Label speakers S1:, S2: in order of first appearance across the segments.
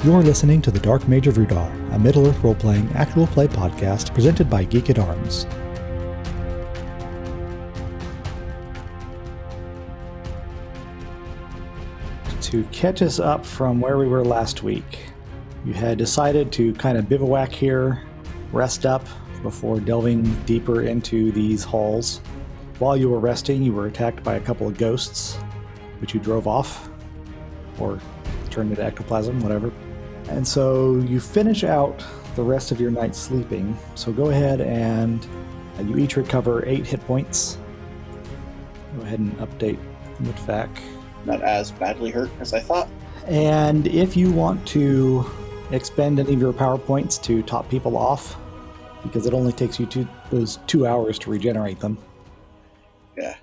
S1: You're listening to The Dark Mage of Rhudaur, a Middle-earth role-playing, actual play podcast presented by Geek at Arms. To catch us up from where we were last week, you had decided to kind of bivouac here, rest up before delving deeper into these halls. While you were resting, you were attacked by a couple of ghosts, which you drove off, or turned into ectoplasm, whatever. And so you finish out the rest of your night sleeping. So go ahead and you each recover 8 hit points. Go ahead and update Mhutvak.
S2: Not as badly hurt as I thought.
S1: And if you want to expend any of your power points to top people off, because it only takes you those 2 hours to regenerate them.
S2: Yeah.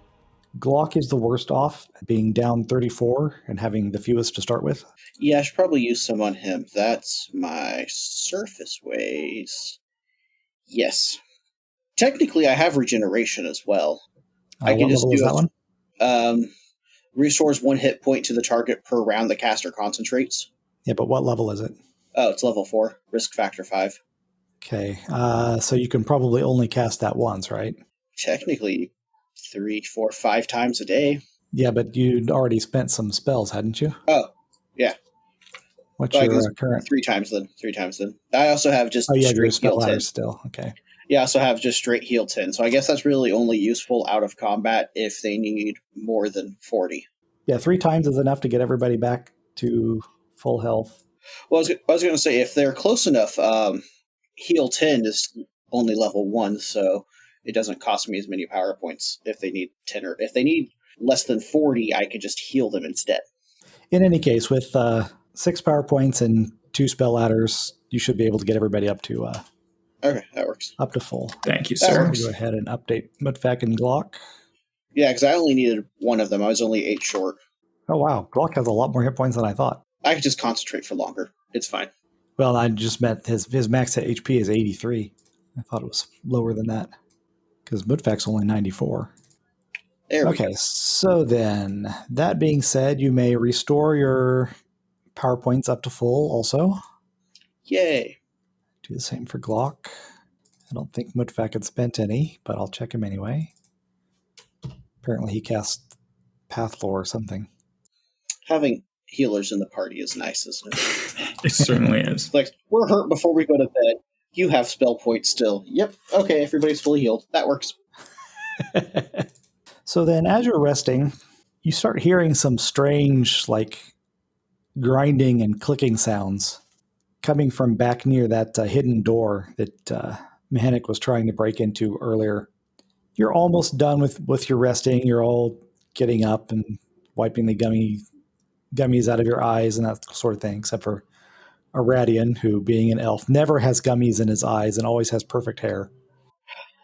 S1: Glock is the worst off, being down 34 and having the fewest to start with.
S2: Yeah, I should probably use some on him. That's my surface ways. Yes. Technically, I have regeneration as well. I can just do
S1: that one?
S2: Restores 1 hit point to the target per round the caster concentrates.
S1: Yeah, but what level is it?
S2: Oh, it's level 4. Risk factor 5.
S1: Okay, so you can probably only cast that once, right?
S2: Technically, 3, 4, 5 times a day.
S1: Yeah, but you'd already spent some spells, hadn't you?
S2: Oh, yeah.
S1: What's your current?
S2: 3 times then. 3 times then. I also have just
S1: straight
S2: heal 10
S1: still. Okay.
S2: Yeah, I also have just straight heal 10. So I guess that's really only useful out of combat if they need more than 40.
S1: Yeah, 3 times is enough to get everybody back to full health.
S2: Well, I was going to say, if they're close enough, heal 10 is only level 1, so it doesn't cost me as many power points if they need 10, or if they need less than 40, I could just heal them instead.
S1: In any case, with 6 power points and 2 spell ladders, you should be able to get everybody up to
S2: okay, that works.
S1: Up to full.
S3: Thank you, sir.
S1: Go ahead and update Mhutvak and Glock.
S2: Yeah, because I only needed 1 of them. I was only 8 short.
S1: Oh, wow. Glock has a lot more hit points than I thought.
S2: I could just concentrate for longer. It's fine.
S1: Well, I just meant his max HP is 83. I thought it was lower than that, because Mhutvak's only 94.
S2: There we go.
S1: Okay, so then, that being said, you may restore your power points up to full also.
S2: Yay.
S1: Do the same for Glock. I don't think Mhutvak had spent any, but I'll check him anyway. Apparently he cast Path Lore or something.
S2: Having healers in the party is nice, isn't it?
S3: It certainly is.
S2: Like, we're hurt before we go to bed. You have spell points still. Yep, okay, everybody's fully healed. That works.
S1: So then, as you're resting, you start hearing some strange, grinding and clicking sounds coming from back near that hidden door that Mhenuk was trying to break into earlier. You're almost done with your resting. You're all getting up and wiping the gummies out of your eyes and that sort of thing, except for Aradion, who, being an elf, never has gummies in his eyes and always has perfect hair.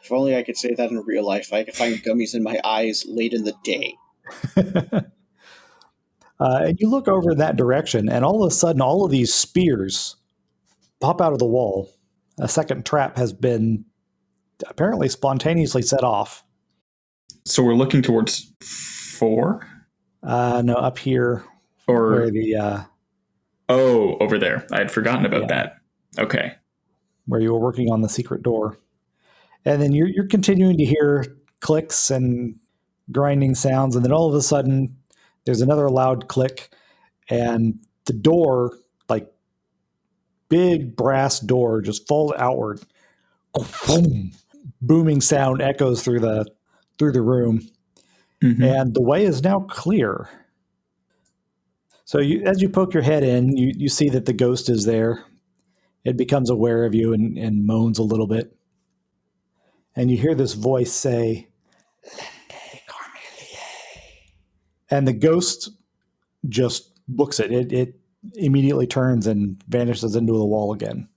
S2: If only I could say that in real life. I could find gummies in my eyes late in the day.
S1: And you look over in that direction, and all of a sudden, all of these spears pop out of the wall. A second trap has been apparently spontaneously set off.
S3: So we're looking towards 4?
S1: No, up here.
S3: Or
S1: where the...
S3: over there. I had forgotten about that. Okay.
S1: Where you were working on the secret door. And then you're continuing to hear clicks and grinding sounds, and then all of a sudden, there's another loud click, and the door, big brass door, just falls outward. Boom! Booming sound echoes through the room, and the way is now clear. So as you poke your head in, you see that the ghost is there. It becomes aware of you and moans a little bit. And you hear this voice say, "Lende Cornelie." And the ghost just books it. It immediately turns and vanishes into the wall again.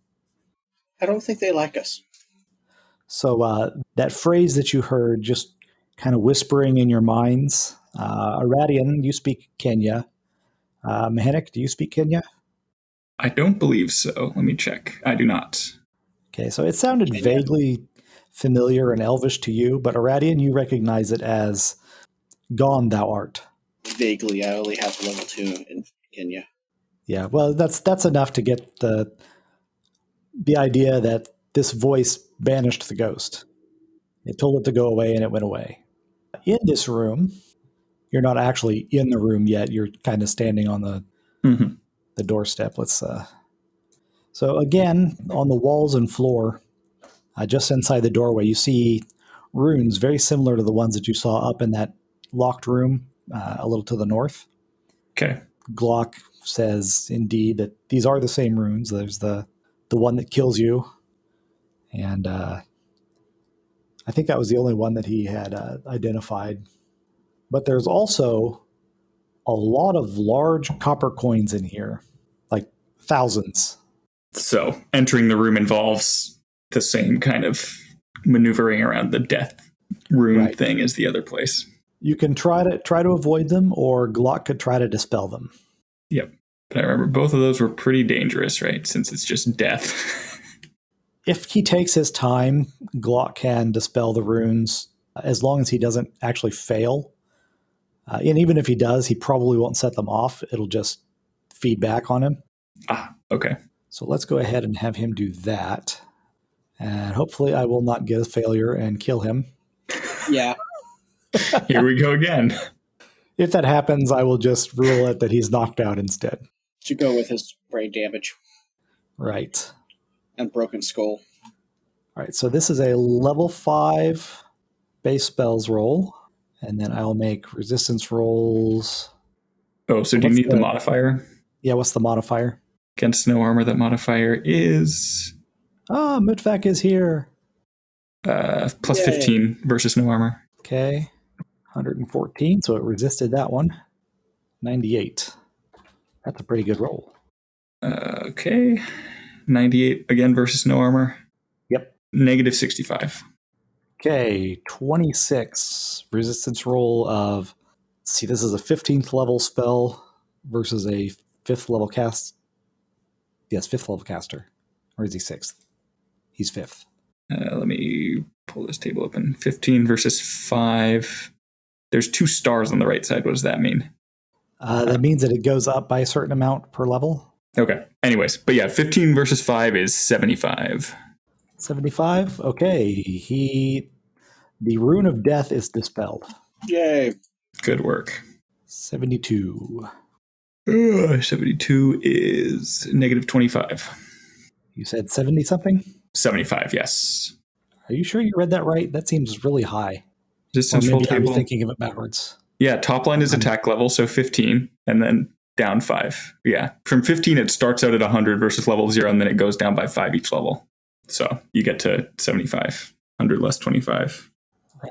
S2: I don't think they like us.
S1: So that phrase that you heard, just kind of whispering in your minds, Aradion, you speak Kenya. Mhenuk, do you speak Kenya?
S3: I don't believe so. Let me check. I do not.
S1: Okay, so it sounded vaguely familiar and elvish to you, but Aradion, you recognize it as "Gone thou art."
S2: Vaguely, I only have level 2 in Kenya.
S1: Yeah, well, that's enough to get the idea that this voice banished the ghost. It told it to go away, and it went away. In this room, you're not actually in the room yet. You're kind of standing on the doorstep. So again, on the walls and floor, just inside the doorway, you see runes very similar to the ones that you saw up in that locked room a little to the north.
S3: Okay.
S1: Glock says indeed that these are the same runes. There's the one that kills you, and I think that was the only one that he had identified. But there's also a lot of large copper coins in here, like thousands.
S3: So entering the room involves the same kind of maneuvering around the death rune thing as the other place.
S1: You can try to avoid them, or Glock could try to dispel them.
S3: Yep. But I remember both of those were pretty dangerous, right? Since it's just death.
S1: If he takes his time, Glock can dispel the runes as long as he doesn't actually fail. And even if he does, he probably won't set them off. It'll just feed back on him.
S3: Ah, okay.
S1: So let's go ahead and have him do that. And hopefully I will not get a failure and kill him.
S2: Yeah.
S3: Here we go again.
S1: If that happens, I will just rule it that he's knocked out instead.
S2: To go with his brain damage.
S1: Right.
S2: And broken skull.
S1: All right, so this is a level 5 base spells roll. And then I'll make resistance rolls.
S3: Oh, so do you need the modifier?
S1: Yeah, what's the modifier?
S3: Against no armor, that modifier is...
S1: Mhutvak is here.
S3: Plus 15 versus no armor.
S1: Okay. 114, so it resisted that one. 98. That's a pretty good roll.
S3: Okay. 98 again versus no armor.
S1: Yep.
S3: Negative 65.
S1: Okay, 26. Resistance roll of... See, this is a 15th level spell versus a 5th level cast. Yes, 5th level caster. Or is he 6th? He's 5th.
S3: Let me pull this table open. 15 versus 5. There's 2 stars on the right side. What does that mean?
S1: That means that it goes up by a certain amount per level.
S3: Okay. Anyways, but yeah, 15 versus 5 is 75.
S1: 75? Okay. The rune of death is dispelled.
S2: Yay.
S3: Good work.
S1: 72.
S3: 72 is negative 25.
S1: You said 70 something?
S3: 75, yes.
S1: Are you sure you read that right? That seems really high.
S3: Resistance roll table.
S1: I'm thinking of it backwards.
S3: Yeah, top line is attack level, so 15, and then down 5. Yeah, from 15 it starts out at 100 versus level 0, and then it goes down by 5 each level. So you get to 75. 100 less 25.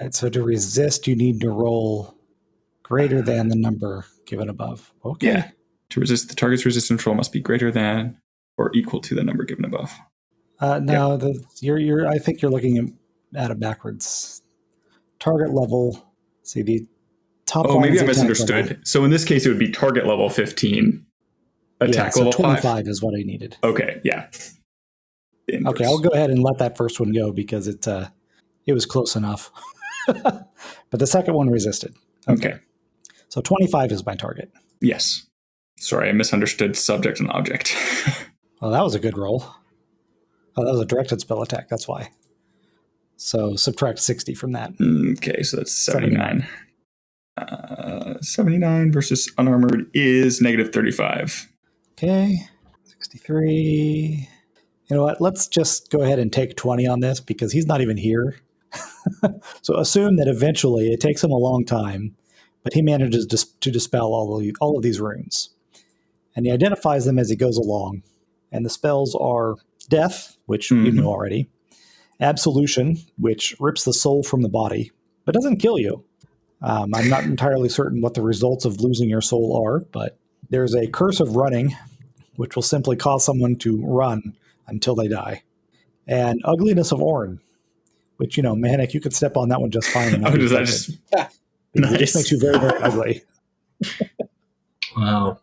S1: Right, so to resist, you need to roll greater than the number given above. Okay.
S3: Yeah. To resist, the target's resistance roll must be greater than or equal to the number given above.
S1: No, you're. I think you're looking at it backwards. Target level. See the top.
S3: Oh, maybe I misunderstood. Level. So in this case, it would be target level 15. Attack level
S1: 25
S3: 5
S1: is what I needed.
S3: Okay, yeah. Inverse.
S1: Okay, I'll go ahead and let that first one go because it was close enough. But the second one resisted.
S3: Okay.
S1: So 25 is my target.
S3: Yes. Sorry, I misunderstood subject and object.
S1: Well, that was a good roll. Oh, that was a directed spell attack. That's why. So subtract 60 from that.
S3: Okay, so that's 79. 79 versus unarmored is negative 35.
S1: Okay, 63. You know what? Let's just go ahead and take 20 on this because he's not even here. So assume that eventually it takes him a long time, but he manages to dispel all of these runes. And he identifies them as he goes along. And the spells are Death, which you know already. Absolution, which rips the soul from the body, but doesn't kill you. I'm not entirely certain what the results of losing your soul are, but there's a Curse of Running, which will simply cause someone to run until they die. And Ugliness of Orn, which, Mhenuk, you could step on that one just fine.
S3: Oh, does that just...
S1: Nice. It just makes you very, very ugly.
S4: Wow.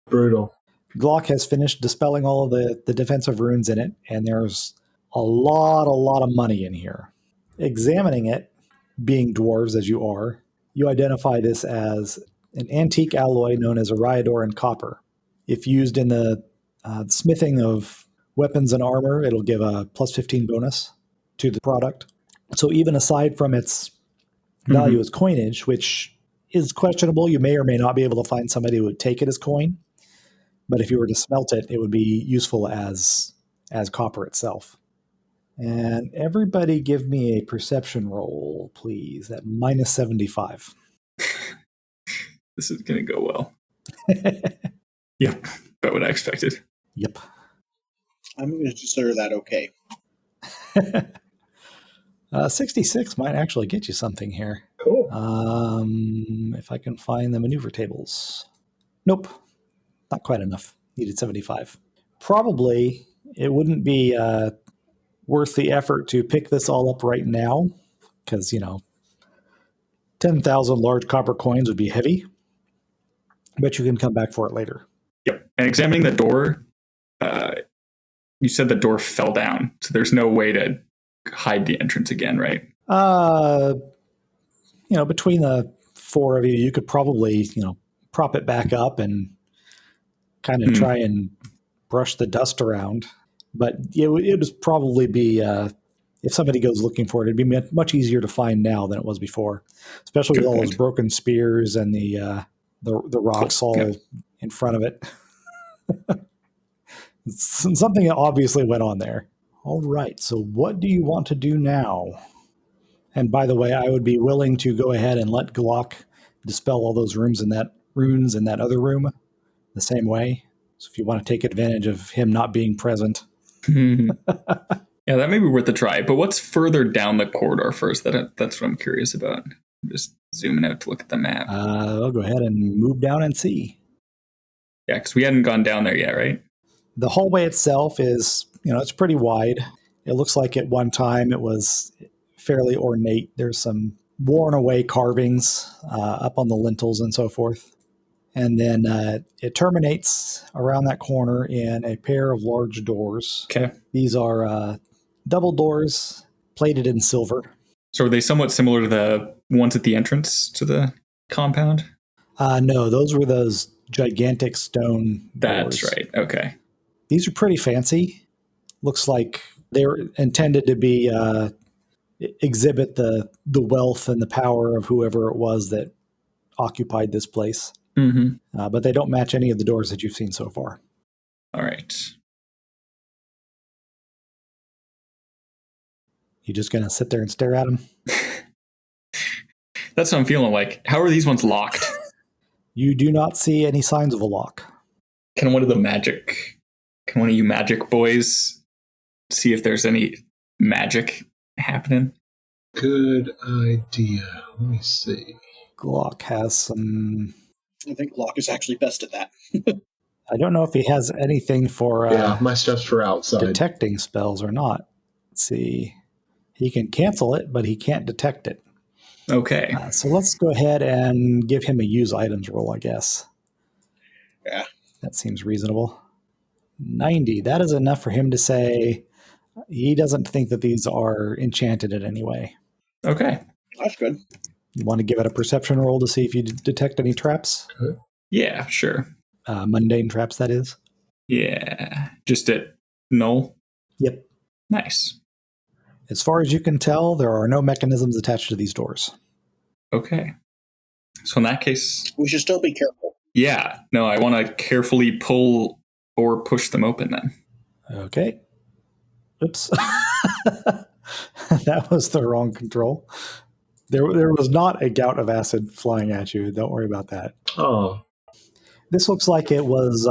S4: Brutal.
S1: Glock has finished dispelling all of the defensive runes in it, and there's a lot of money in here. Examining it, being dwarves as you are, you identify this as an antique alloy known as Rhudaur and copper. If used in the smithing of weapons and armor, it'll give a plus 15 bonus to the product. So even aside from its value as coinage, which is questionable, you may or may not be able to find somebody who would take it as coin. But if you were to smelt it, it would be useful as copper itself. And everybody give me a perception roll, please, at minus 75.
S3: This is going to go well. Yep, about what I expected.
S1: Yep.
S2: I'm going to consider that okay.
S1: 66 might actually get you something here.
S4: Cool.
S1: If I can find the maneuver tables. Nope. Not quite enough. Needed 75. Probably it wouldn't be worth the effort to pick this all up right now because, 10,000 large copper coins would be heavy. But you can come back for it later.
S3: Yep. And examining the door, you said the door fell down, so there's no way to hide the entrance again, right?
S1: Between the four of you, you could probably, prop it back up and kind of try and brush the dust around. But it would probably be, if somebody goes looking for it, it'd be much easier to find now than it was before, especially with all those broken spears and the rocks all in front of it. Something obviously went on there. All right, so what do you want to do now? And by the way, I would be willing to go ahead and let Glock dispel all those runes in that other room the same way. So if you want to take advantage of him not being present.
S3: Yeah, that may be worth a try. But what's further down the corridor first? That's what I'm curious about. I'm just zooming out to look at the map.
S1: I'll go ahead and move down and see.
S3: Yeah, because we hadn't gone down there yet, right?
S1: The hallway itself is, it's pretty wide. It looks like at one time it was fairly ornate. There's some worn away carvings up on the lintels and so forth. And then it terminates around that corner in a pair of large doors.
S3: Okay.
S1: These are double doors plated in silver.
S3: So are they somewhat similar to the ones at the entrance to the compound?
S1: No, those were those gigantic stone doors.
S3: That's right. Okay.
S1: These are pretty fancy. Looks like they're intended to be exhibit the wealth and the power of whoever it was that occupied this place. But they don't match any of the doors that you've seen so far.
S3: All right.
S1: You just going to sit there and stare at them?
S3: That's what I'm feeling like. How are these ones locked?
S1: You do not see any signs of a lock.
S3: Can one of you magic boys see if there's any magic happening?
S4: Good idea. Let me see.
S1: Glock has some...
S2: I think Glock is actually best at that.
S1: I don't know if he has anything for
S4: my stuff's for outside.
S1: detecting spells or not. Let's see. He can cancel it, but he can't detect it.
S3: Okay.
S1: So let's go ahead and give him a use items roll, I guess.
S2: Yeah.
S1: That seems reasonable. 90. That is enough for him to say he doesn't think that these are enchanted in any way.
S3: Okay.
S2: That's good.
S1: You want to give it a perception roll to see if you detect any traps?
S3: Yeah, sure.
S1: Mundane traps, that is.
S3: Yeah. Just at null?
S1: Yep.
S3: Nice.
S1: As far as you can tell, there are no mechanisms attached to these doors.
S3: Okay. So in that case...
S2: We should still be careful.
S3: Yeah. No, I want to carefully pull or push them open then.
S1: Okay. Oops. That was the wrong control. There was not a gout of acid flying at you. Don't worry about that.
S4: Oh.
S1: This looks like it was,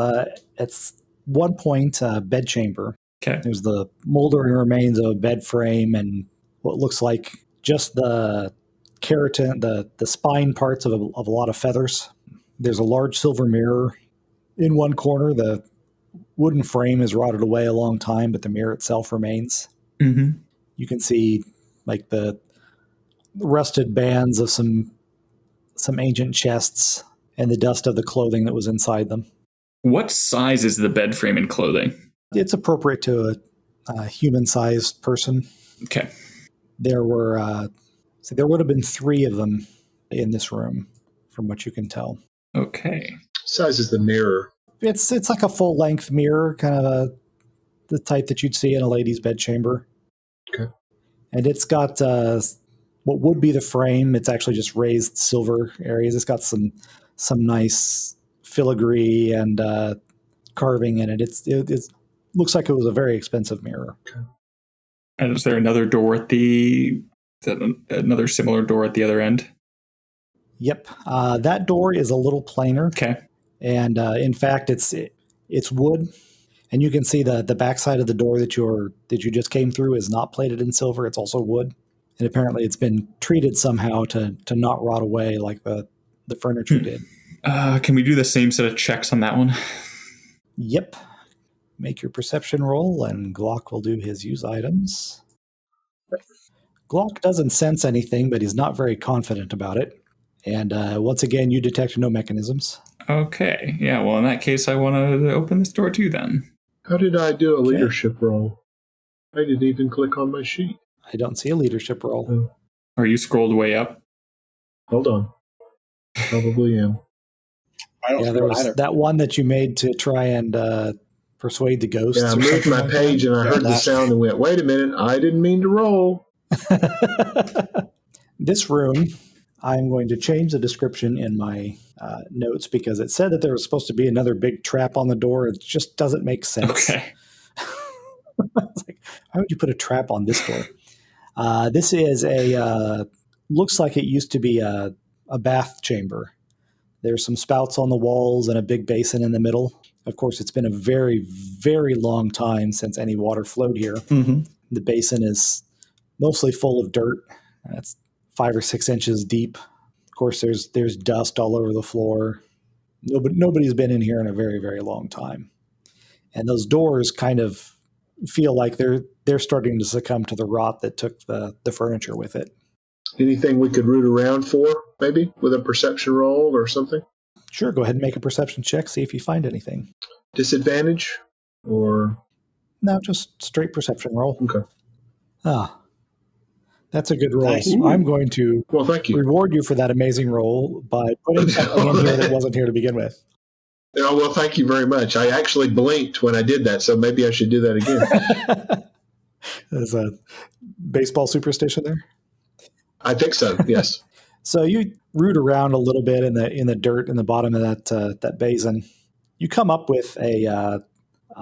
S1: at one point, a bedchamber.
S3: Okay.
S1: There's the moldering remains of a bed frame and what looks like just the keratin, the spine parts of a lot of feathers. There's a large silver mirror in one corner. The wooden frame is rotted away a long time, but the mirror itself remains.
S3: Mm-hmm.
S1: You can see like the rusted bands of some ancient chests and the dust of the clothing that was inside them.
S3: What size is the bed frame and clothing?
S1: It's appropriate to a human-sized person.
S3: Okay.
S1: There were, there would have been 3 of them in this room, from what you can tell.
S3: Okay.
S4: Size is the mirror.
S1: It's like a full-length mirror, kind of the type that you'd see in a lady's bedchamber.
S4: Okay.
S1: And it's got what would be the frame. It's actually just raised silver areas. It's got some nice filigree and carving in it. It looks like it was a very expensive mirror.
S4: Okay.
S3: And is there another door another similar door at the other end?
S1: Yep. That door is a little plainer.
S3: Okay.
S1: And in fact, it's wood. And you can see the backside of the door that you just came through is not plated in silver. It's also wood. And apparently it's been treated somehow to not rot away like the furniture did.
S3: Can we do the same set of checks on that one?
S1: Yep. Make your perception roll, and Glock will do his use items. Glock doesn't sense anything, but he's not very confident about it. And once again, you detect no mechanisms.
S3: Okay. Yeah, well, in that case, I want to open this door too, then.
S4: How did I do a leadership roll? I didn't even click on my sheet.
S1: I don't see a leadership roll.
S4: Oh.
S3: Are you scrolled way up?
S4: Hold on. Probably am.
S2: I don't
S1: there
S2: know
S1: was
S2: either.
S1: that one that you made to try and persuade the ghosts.
S4: Yeah, I moved my page and I heard the sound and went, wait a minute, I didn't mean to roll.
S1: This room, I'm going to change the description in my notes because it said that there was supposed to be another big trap on the door. It just doesn't make sense.
S3: Okay.
S1: It's like, why would you put a trap on this door? This is looks like it used to be a bath chamber. There's some spouts on the walls and a big basin in the middle. Of course, it's been a very, very long time since any water flowed here.
S3: Mm-hmm.
S1: The basin is mostly full of dirt. It's 5 or 6 inches deep. Of course, there's dust all over the floor. Nobody's been in here in a very, very long time. And those doors kind of feel like they're starting to succumb to the rot that took the furniture with it.
S4: Anything we could root around for, maybe, with a perception roll or something?
S1: Sure, go ahead and make a perception check, see if you find anything.
S4: Disadvantage? Or?
S1: No, just straight perception roll.
S4: Okay.
S1: That's a good roll.
S2: Nice.
S1: I'm going to
S4: Thank you.
S1: reward you for that amazing roll by putting something in here that wasn't here to begin with.
S4: Oh, well, thank you very much. I actually blinked when I did that, so maybe I should do that again.
S1: There's a baseball superstition there.
S4: I think so, yes.
S1: So you root around a little bit in the dirt in the bottom of that basin. You come up with a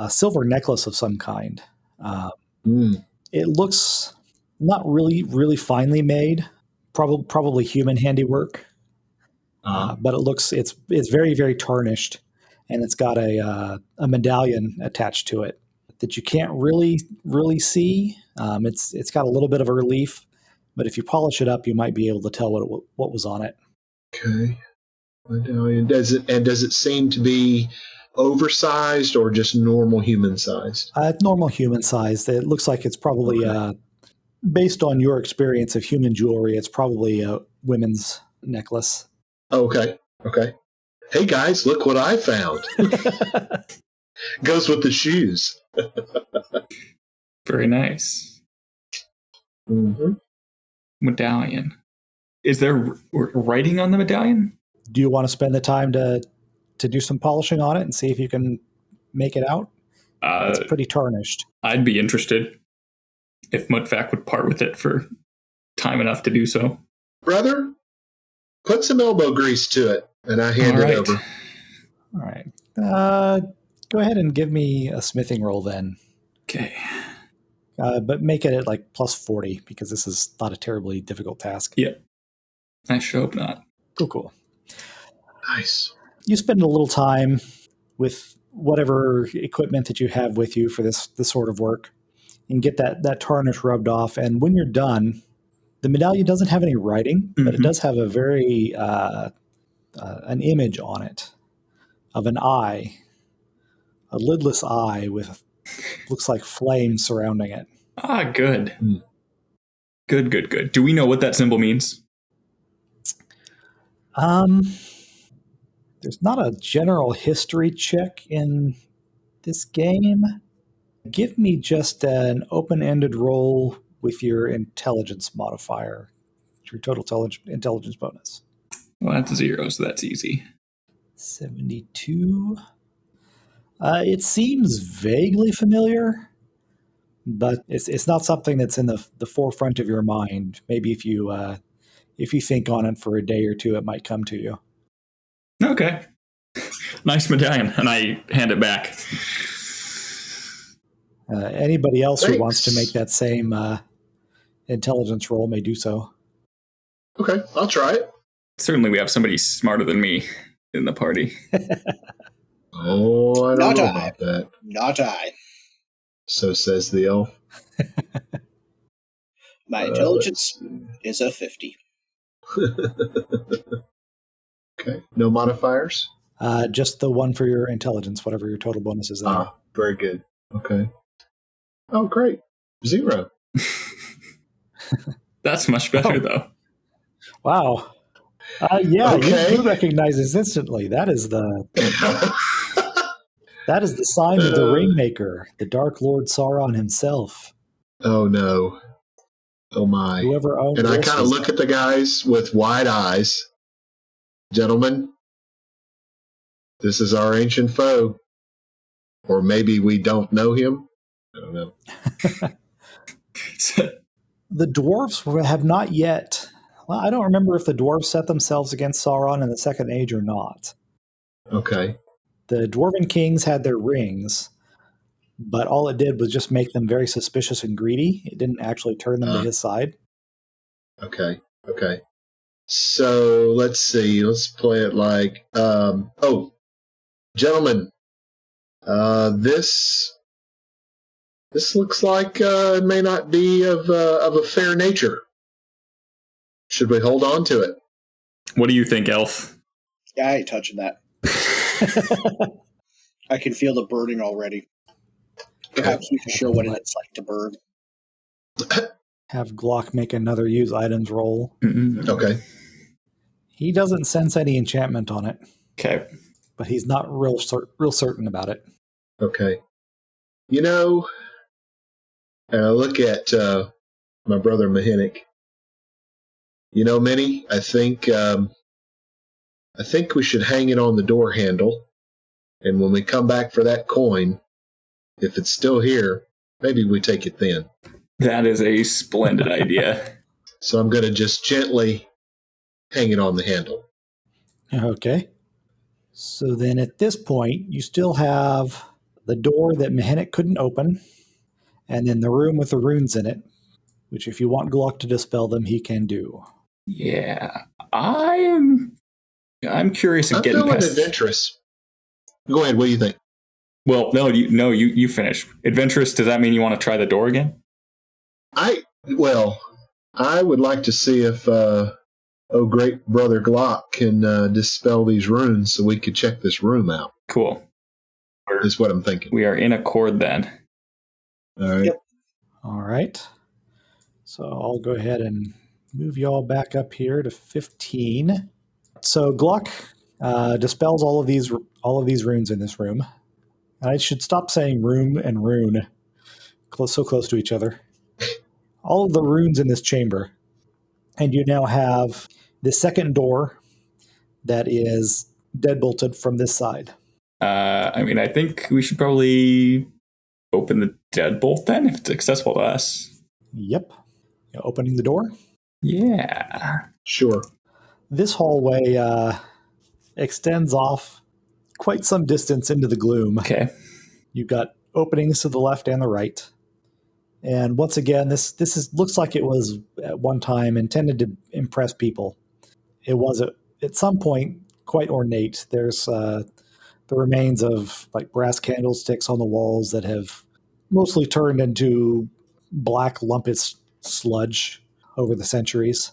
S1: silver necklace of some kind. It looks not really, really finely made, probably human handiwork, but it's very, very tarnished, and it's got a medallion attached to it that you can't really, really see. It's got a little bit of a relief. But if you polish it up, you might be able to tell what was on it.
S4: Okay. Medallion. Does it seem to be oversized or just normal human sized?
S1: Normal human sized. It looks like it's probably, based on your experience of human jewelry, it's probably a women's necklace.
S4: Okay. Hey guys, look what I found. Goes with the shoes.
S3: Very nice.
S4: Mm-hmm.
S3: Medallion. Is there writing on the medallion?
S1: Do you want to spend the time to do some polishing on it and see if you can make it out? It's pretty tarnished.
S3: I'd be interested if Mhutvak would part with it for time enough to do so.
S4: Brother, put some elbow grease to it, and I hand it over.
S1: All right. Go ahead and give me a smithing roll then.
S3: Okay.
S1: But make it at like plus 40 because this is not a terribly difficult task.
S3: Yeah. I sure hope not.
S1: Cool.
S4: Nice.
S1: You spend a little time with whatever equipment that you have with you for this sort of work and get that tarnish rubbed off. And when you're done, the medallion doesn't have any writing, but it does have a very an image on it of an eye, a lidless eye with looks like flames surrounding it.
S3: Good. Good. Do we know what that symbol means?
S1: There's not a general history check in this game. Give me just an open-ended roll with your intelligence modifier, your total intelligence bonus.
S3: Well, that's 0, so that's easy.
S1: 72. It seems vaguely familiar, but it's not something that's in the forefront of your mind. Maybe if you think on it for a day or two, it might come to you.
S3: Okay. Nice medallion, and I hand it back.
S1: Anybody else
S4: Thanks.
S1: who wants to make that same intelligence roll may do so.
S4: Okay, I'll try it.
S3: Certainly, we have somebody smarter than me in the party.
S4: Oh, I don't
S2: Not
S4: know
S2: I.
S4: about that.
S2: Not I.
S4: So says the elf.
S2: My intelligence is a 50.
S4: Okay, no modifiers?
S1: Just the one for your intelligence, whatever your total bonus is there.
S4: Very good. Okay. Oh, great. 0.
S3: That's much better, though.
S1: Wow. Yeah,
S4: Okay.
S1: you recognize this instantly. That is the sign of the Ringmaker, the Dark Lord Sauron himself.
S4: Oh, no. Oh, my.
S1: Whoever owned
S4: And I
S1: this
S4: kind of
S1: was-
S4: look at the guys with wide eyes. Gentlemen, this is our ancient foe. Or maybe we don't know him. I don't know.
S1: The dwarves have not yet. Well, I don't remember if the dwarves set themselves against Sauron in the Second Age or not.
S4: Okay.
S1: The Dwarven kings had their rings, but all it did was just make them very suspicious and greedy. It didn't actually turn them to his side.
S4: Okay. So let's see. Let's play it like, gentlemen, this looks like it may not be of a fair nature. Should we hold on to it?
S3: What do you think, Elf?
S2: Yeah, I ain't touching that. I can feel the burning already. Perhaps we can show what it's like to burn.
S1: Have Glock make another use items roll.
S3: Mm-mm.
S4: Okay.
S1: He doesn't sense any enchantment on it,
S3: Okay.
S1: but he's not real certain about it.
S4: Okay. You know, look at my brother Mhenuk. You know, Minnie, I think we should hang it on the door handle, and when we come back for that coin, if it's still here, maybe we take it then.
S3: That is a splendid idea.
S4: So I'm going to just gently hang it on the handle.
S1: Okay. So then at this point, you still have the door that Mhenuk couldn't open, and then the room with the runes in it, which if you want Glock to dispel them, he can do.
S3: Yeah. I'm curious and
S4: I'm
S3: getting
S4: feeling
S3: past.
S4: adventurous. Go ahead. What do you think?
S3: Well, you finish. Adventurous, does that mean you want to try the door again?
S4: I would like to see if great brother Glock can dispel these runes so we could check this room out.
S3: Cool.
S4: Is what I'm thinking.
S3: We are in accord then.
S4: All right.
S2: Yep.
S1: All right. So I'll go ahead and move you all back up here to 15. So Glock dispels all of these runes in this room. And I should stop saying room and rune, so close to each other. All of the runes in this chamber, and you now have the second door that is deadbolted from this side.
S3: I think we should probably open the deadbolt then, if it's accessible to us.
S1: Yep. Opening the door.
S3: Yeah.
S4: Sure.
S1: This hallway extends off quite some distance into the gloom.
S3: Okay.
S1: You've got openings to the left and the right. And once again, this looks like it was at one time intended to impress people. It was at some point quite ornate. There's the remains of like brass candlesticks on the walls that have mostly turned into black lumpous sludge over the centuries.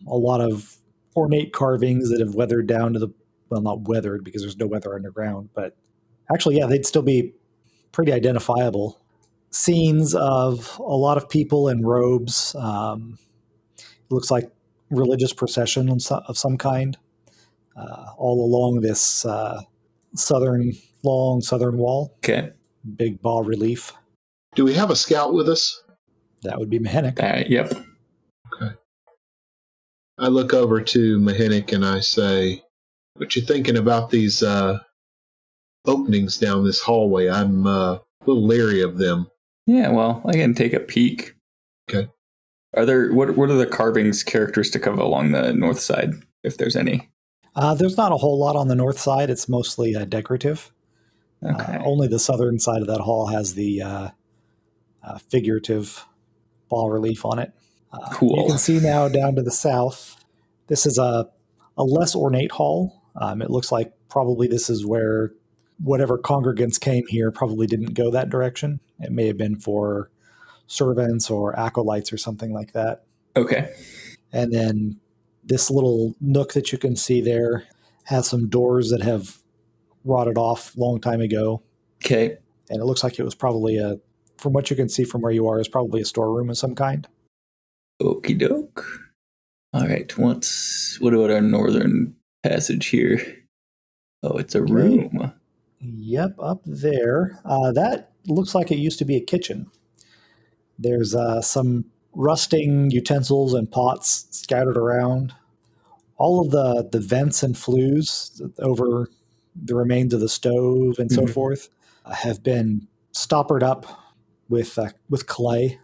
S1: A lot of ornate carvings that have weathered down to not weathered because there's no weather underground, but actually, yeah, they'd still be pretty identifiable. Scenes of a lot of people in robes. It looks like religious procession of some kind, all along this long southern wall.
S3: Okay.
S1: Big bas relief.
S4: Do we have a scout with us?
S1: That would be Mhenuk.
S3: Yep.
S4: Okay. I look over to Mhenuk and I say, "What you thinking about these openings down this hallway. I'm a little leery of them.
S3: Yeah, well, I can take a peek.
S4: Okay.
S3: Are there what are the carvings characteristic of along the north side, if there's any?
S1: There's not a whole lot on the north side. It's mostly decorative.
S3: Okay.
S1: Only the southern side of that hall has the figurative bas relief on it.
S3: Cool.
S1: You can see now down to the south, this is a less ornate hall. It looks like probably this is where whatever congregants came here probably didn't go that direction. It may have been for servants or acolytes or something like that.
S3: Okay.
S1: And then this little nook that you can see there has some doors that have rotted off a long time ago.
S3: Okay.
S1: And it looks like it was probably from what you can see from where you are, is probably a storeroom of some kind.
S3: Okie doke. All right. What about our northern passage here? Oh, it's a room.
S1: Yep, up there. That looks like it used to be a kitchen. There's some rusting utensils and pots scattered around. All of the vents and flues over the remains of the stove and so forth have been stoppered up with clay.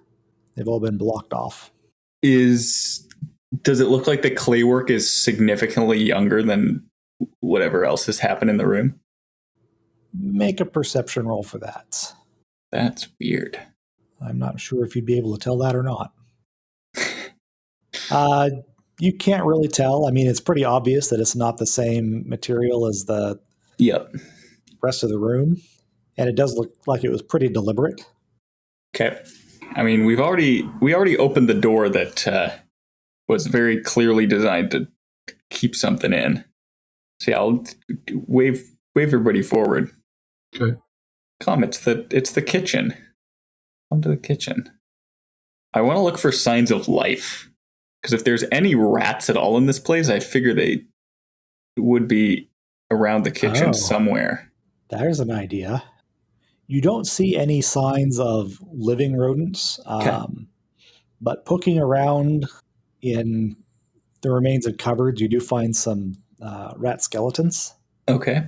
S1: They've all been blocked off.
S3: Does it look like the clay work is significantly younger than whatever else has happened in the room?
S1: Make a perception roll for that.
S3: That's weird.
S1: I'm not sure if you'd be able to tell that or not. You can't really tell. I mean, it's pretty obvious that it's not the same material as the rest of the room. And it does look like it was pretty deliberate.
S3: Okay. I mean, we already opened the door that was very clearly designed to keep something in. So yeah, I'll wave everybody forward.
S4: Okay.
S3: Come, it's the kitchen. Come to the kitchen. I want to look for signs of life. Because if there's any rats at all in this place, I figure they would be around the kitchen somewhere.
S1: There's an idea. You don't see any signs of living rodents, but poking around in the remains of cupboards, you do find some rat skeletons.
S3: Okay.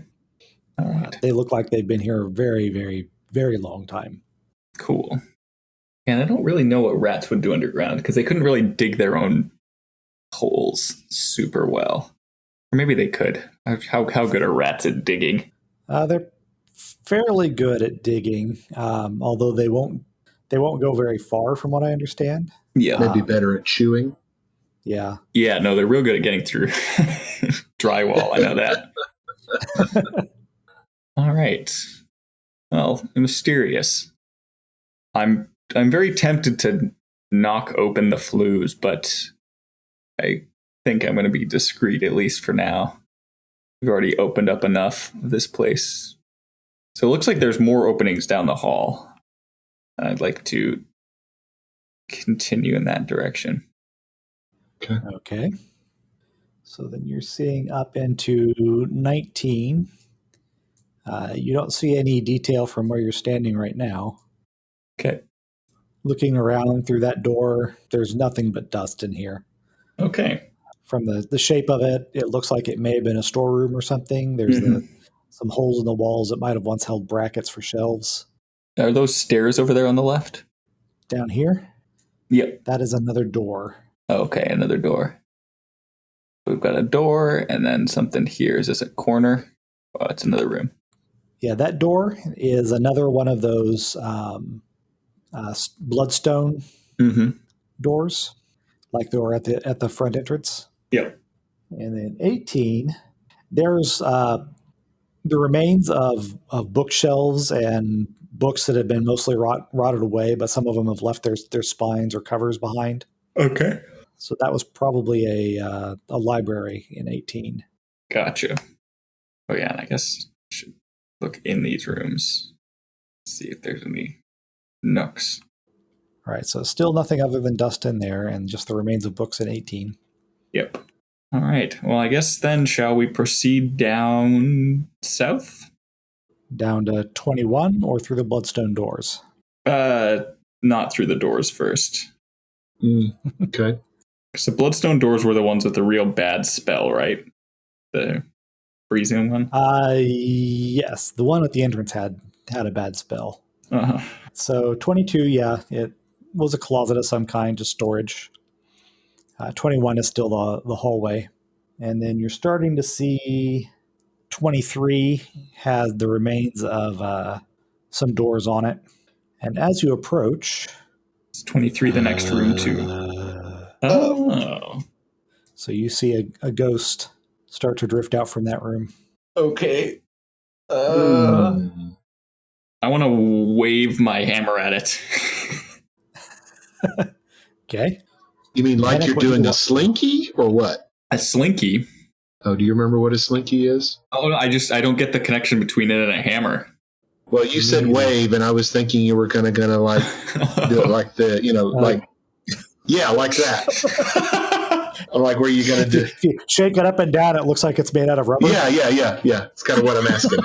S3: All right.
S1: They look like they've been here a very, very, very long time.
S3: Cool. And I don't really know what rats would do underground because they couldn't really dig their own holes super well. Or maybe they could. How good are rats at digging?
S1: They're fairly good at digging, although they won't go very far from what I understand.
S3: Yeah.
S4: Maybe better at chewing.
S1: Yeah.
S3: Yeah, no, they're real good at getting through drywall. I know that. All right. Well, mysterious. I'm very tempted to knock open the flues, but I think I'm going to be discreet, at least for now. We've already opened up enough of this place. So it looks like there's more openings down the hall. And I'd like to continue in that direction.
S1: Okay. So then you're seeing up into 19. You don't see any detail from where you're standing right now.
S3: Okay.
S1: Looking around through that door, there's nothing but dust in here.
S3: Okay.
S1: From the shape of it, it looks like it may have been a storeroom or something. There's some holes in the walls that might have once held brackets for shelves.
S3: Are those stairs over there on the left?
S1: Down here?
S3: Yep.
S1: That is another door.
S3: Okay, another door. We've got a door and then something here. Is this a corner? Oh, it's another room.
S1: Yeah, that door is another one of those bloodstone doors, like they were at the front entrance.
S3: Yep.
S1: And then 18, there's the remains of bookshelves and books that have been mostly rotted away, but some of them have left their spines or covers behind.
S3: Okay.
S1: So that was probably a library in 18.
S3: Gotcha. Oh yeah, and I guess I should look in these rooms, see if there's any nooks.
S1: All right, so still nothing other than dust in there and just the remains of books in 18.
S3: Yep. All right. Well, I guess then shall we proceed down south?
S1: Down to 21 or through the bloodstone doors?
S3: Not through the doors first.
S4: Okay.
S3: So bloodstone doors were the ones with the real bad spell, right? freezing one?
S1: Yes. The one at the entrance had a bad spell.
S3: Uh-huh.
S1: So 22, yeah, it was a closet of some kind, just storage. 21 is still the hallway. And then you're starting to see 23 has the remains of some doors on it. And as you approach...
S3: It's 23 the next room, too. Oh.
S1: So you see a ghost start to drift out from that room.
S3: Okay. I want to wave my hammer at it.
S1: Okay.
S4: You mean like you're doing a slinky or what?
S3: A slinky?
S4: Oh, do you remember what a slinky is?
S3: Oh, I don't get the connection between it and a hammer.
S4: Well, you said wave, and I was thinking you were gonna like do it like the, like, yeah, like that. I'm like, where are you gonna do?
S1: If you shake it up and down, it looks like it's made out of rubber.
S4: Yeah. It's kind of what I'm asking.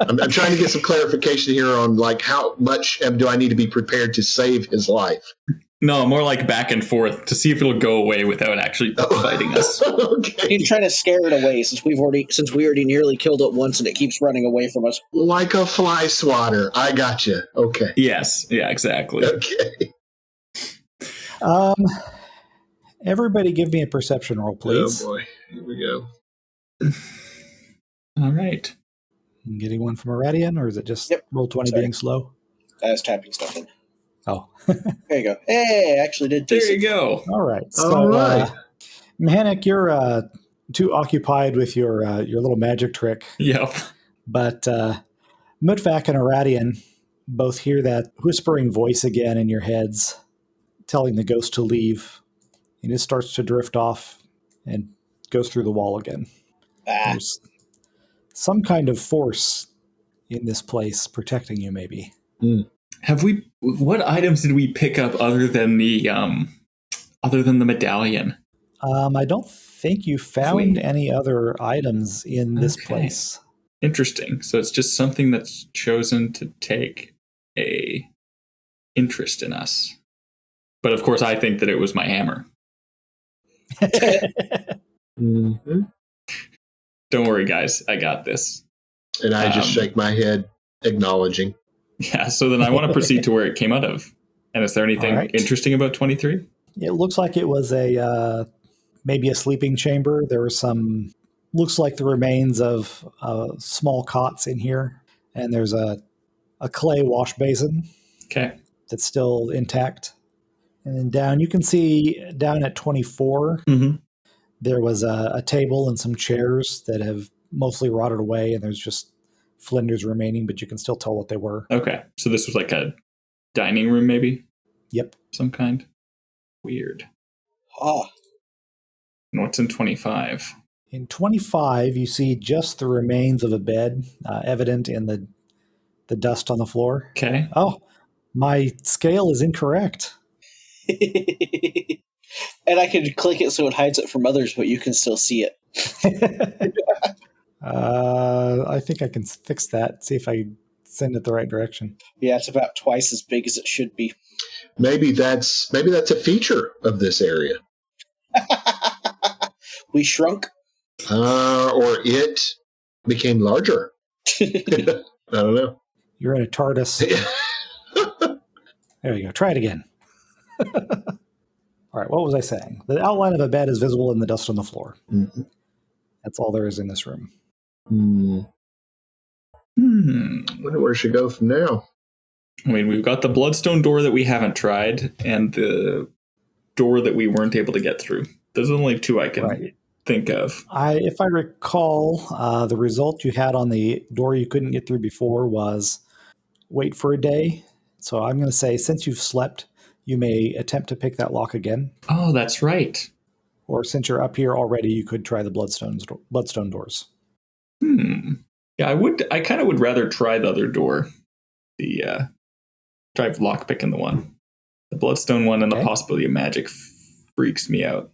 S4: I'm trying to get some clarification here on like how much do I need to be prepared to save his life?
S3: No, more like back and forth to see if it'll go away without actually fighting us.
S4: Okay.
S2: He's trying to scare it away since we already nearly killed it once and it keeps running away from us.
S4: Like a fly swatter. I got you. Okay.
S3: Yes. Yeah, exactly.
S4: Okay.
S1: Everybody give me a perception roll, please.
S4: Oh, boy. Here we go.
S3: All right.
S1: I'm getting one from Aradion, or is it just roll 20 being slow?
S2: I was tapping stuff in.
S1: Oh.
S2: There you go. Hey, I actually did
S3: There
S2: decent.
S3: you go.
S1: All right. So,
S4: All right.
S1: Mhenuk, you're too occupied with your little magic trick.
S3: Yep.
S1: But Mhutvak and Aradion both hear that whispering voice again in your heads, telling the ghost to leave. And it starts to drift off and goes through the wall again. There's some kind of force in this place protecting you, maybe.
S3: What items did we pick up other than the medallion?
S1: I don't think you found any other items in this place.
S3: Interesting. So it's just something that's chosen to take a interest in us. But of course, I think that it was my hammer.
S4: Mm-hmm.
S3: Don't worry, guys. I got this.
S4: And I just shake my head, acknowledging.
S3: Yeah, so then I want to proceed to where it came out of. And is there anything interesting about 23?
S1: It looks like it was maybe a sleeping chamber. There were looks like the remains of small cots in here. And there's a clay wash basin.
S3: Okay.
S1: That's still intact. And then down, you can see down at 24, there was a table and some chairs that have mostly rotted away, and there's just flinders remaining, but you can still tell what they were.
S3: Okay. So this was like a dining room, maybe?
S1: Yep.
S3: Some kind. Weird.
S2: Ah.
S3: And what's in 25?
S1: In 25, you see just the remains of a bed, evident in the dust on the floor.
S3: Okay.
S1: Oh, my scale is incorrect.
S2: And I can click it so it hides it from others, but you can still see it.
S1: I think I can fix that. See if I send it the right direction.
S2: Yeah, it's about twice as big as it should be.
S4: Maybe that's a feature of this area.
S2: We shrunk.
S4: Or it became larger. I don't know.
S1: You're in a TARDIS. There you go. Try it again. All right, what was I saying? The outline of a bed is visible in the dust on the floor.
S4: Mm-hmm.
S1: That's all there is in this room.
S4: Wonder where it should go from now.
S3: I mean, we've got the bloodstone door that we haven't tried, and the door that we weren't able to get through. Those are the only two I can think of.
S1: If I recall, the result you had on the door you couldn't get through before was wait for a day. So I'm going to say, since you've slept, you may attempt to pick that lock again.
S3: Oh, that's right.
S1: Or since you're up here already, you could try the bloodstone doors.
S3: Yeah, I kind of would rather try the other door. Try lockpicking the one. The bloodstone one and the possibility of magic freaks me out.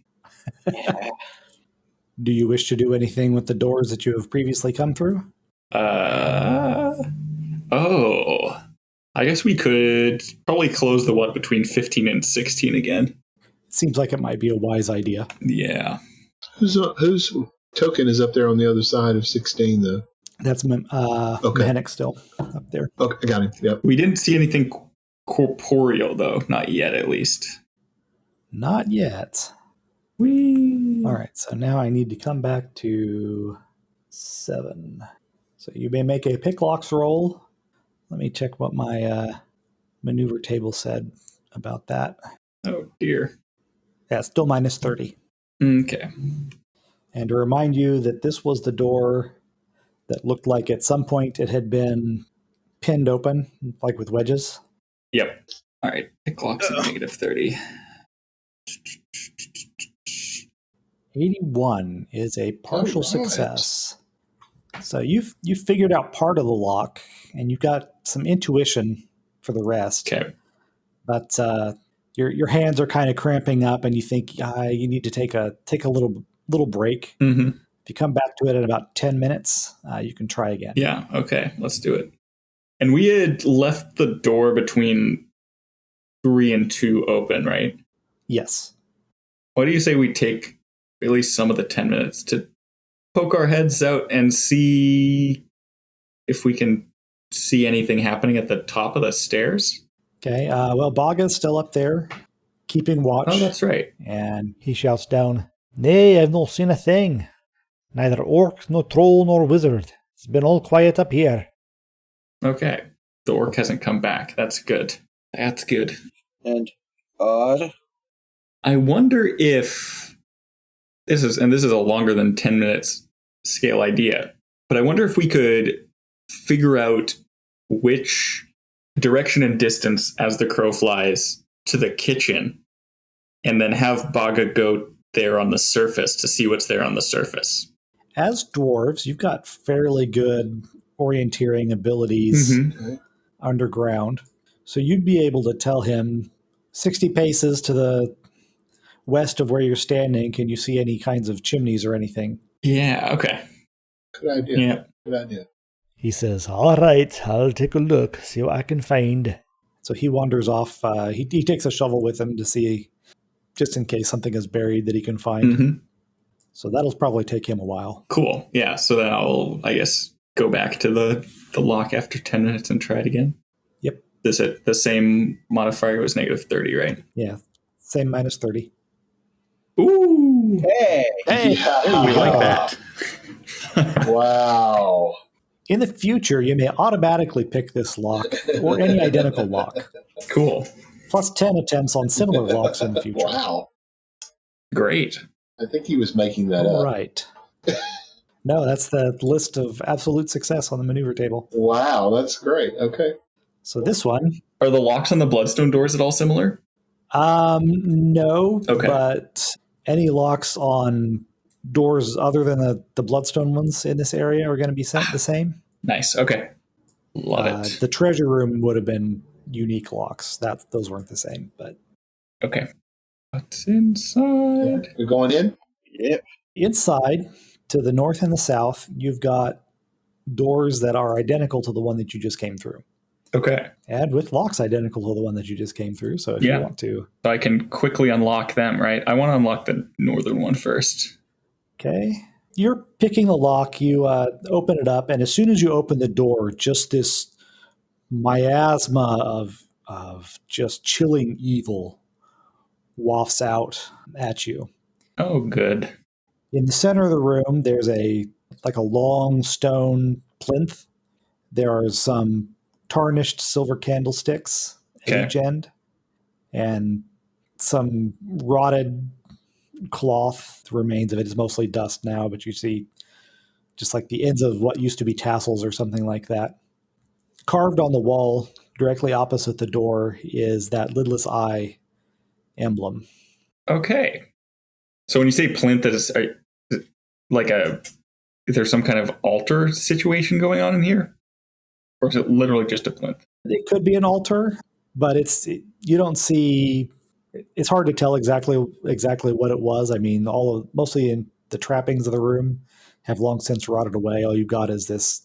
S1: Do you wish to do anything with the doors that you have previously come through?
S3: I guess we could probably close the one between 15 and 16 again.
S1: Seems like it might be a wise idea.
S3: Yeah.
S4: Who's Token is up there on the other side of 16, though.
S1: That's Mhenuk still up there.
S4: Okay, I got him. Yep.
S3: We didn't see anything corporeal, though. Not yet, at least.
S1: Not yet.
S3: Whee!
S1: All right, so now I need to come back to 7. So you may make a picklocks roll. Let me check what my maneuver table said about that.
S3: Oh, dear.
S1: Yeah, still minus 30.
S3: Okay.
S1: And to remind you that this was the door that looked like at some point it had been pinned open, like with wedges.
S3: Yep. All right. Picklocks at negative 30.
S1: 81 is a partial success. So you've figured out part of the lock, and you've got some intuition for the rest.
S3: Okay.
S1: But your hands are kind of cramping up, and you think you need to take a little break.
S3: Mm-hmm.
S1: If you come back to it in about 10 minutes, you can try again.
S3: Yeah. Okay. Let's do it. And we had left the door between 3 and 2 open, right?
S1: Yes.
S3: Why do you say we take at least some of the 10 minutes to poke our heads out and see if we can see anything happening at the top of the stairs?
S1: Okay. Well, Baga's still up there, keeping watch.
S3: Oh, that's right.
S1: And he shouts down, "Nay, I've not seen a thing. Neither orc, nor troll, nor wizard. It's been all quiet up here."
S3: Okay. The orc hasn't come back. That's good. That's good.
S2: And odd.
S3: I wonder if this is a longer than 10 minutes scale idea, but I wonder if we could figure out which direction and distance as the crow flies to the kitchen, and then have Baga go there on the surface to see what's there on the surface.
S1: As dwarves, you've got fairly good orienteering abilities underground. So you'd be able to tell him 60 paces to the west of where you're standing, can you see any kinds of chimneys or anything?
S3: Yeah, okay.
S4: Good idea.
S3: Yeah.
S4: Good idea.
S1: He says, "All right, I'll take a look, see what I can find." So he wanders off. He takes a shovel with him to see, just in case something is buried that he can find.
S3: Mm-hmm.
S1: So that'll probably take him a while.
S3: Cool. Yeah, so then I'll, I guess, go back to the lock after 10 minutes and try it again.
S1: Yep.
S3: The same modifier was negative 30, right?
S1: Yeah, same minus 30.
S3: Ooh!
S2: Hey!
S4: Yeah.
S3: We like that.
S4: Wow.
S1: In the future, you may automatically pick this lock or any identical lock.
S3: Cool.
S1: Plus 10 attempts on similar locks in the future.
S4: Wow.
S3: Great.
S4: I think he was making that
S1: All
S4: up.
S1: right. No, that's the list of absolute success on the maneuver table.
S4: Wow, that's great. Okay.
S1: So this one,
S3: Are the locks on the Bloodstone doors at all similar?
S1: no,
S3: Okay.
S1: but any locks on doors other than the Bloodstone ones in this area are going to be set the same.
S3: Nice. Okay. Love it.
S1: The treasure room would have been unique locks. Those weren't the same, but
S3: Okay. What's inside?
S4: We're going in?
S2: Yep.
S1: inside to the north and the south, you've got doors that are identical to the one that you just came through.
S3: Okay.
S1: And with locks identical to the one that you just came through. So if
S3: Yeah.
S1: you want to.
S3: So I can quickly unlock them, right? I want to unlock the northern one first.
S1: Okay. You're picking the lock, you open it up, and as soon as you open the door, just this miasma of just chilling evil wafts out at you.
S3: Oh, good.
S1: In the center of the room, there's a long stone plinth. There are some tarnished silver candlesticks at
S3: Okay.
S1: each end, and some rotted cloth remains of it. Is mostly dust now, but you see just like the ends of what used to be tassels or something like that. Carved on the wall directly opposite the door is that lidless eye emblem.
S3: Okay. So when you say plinth, is like is there some kind of altar situation going on in here? Or is it literally just a plinth?
S1: It could be an altar, but you don't see. It's hard to tell exactly what it was. I mean, mostly in the trappings of the room have long since rotted away. All you've got is this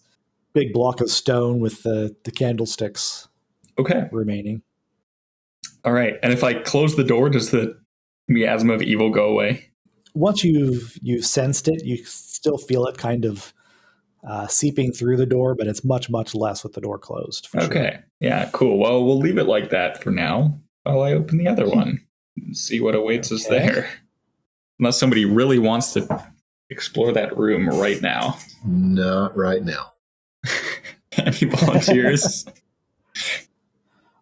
S1: big block of stone with the candlesticks
S3: Okay.
S1: remaining.
S3: All right. And if I close the door, does the miasma of evil go away?
S1: once you've sensed it, you still feel it kind of seeping through the door, but it's much, much less with the door closed. For
S3: Okay.
S1: Sure.
S3: Yeah, cool. Well, we'll leave it like that for now while I open the other one and see what awaits us there. Unless somebody really wants to explore that room right now.
S4: Not right now.
S3: Any volunteers?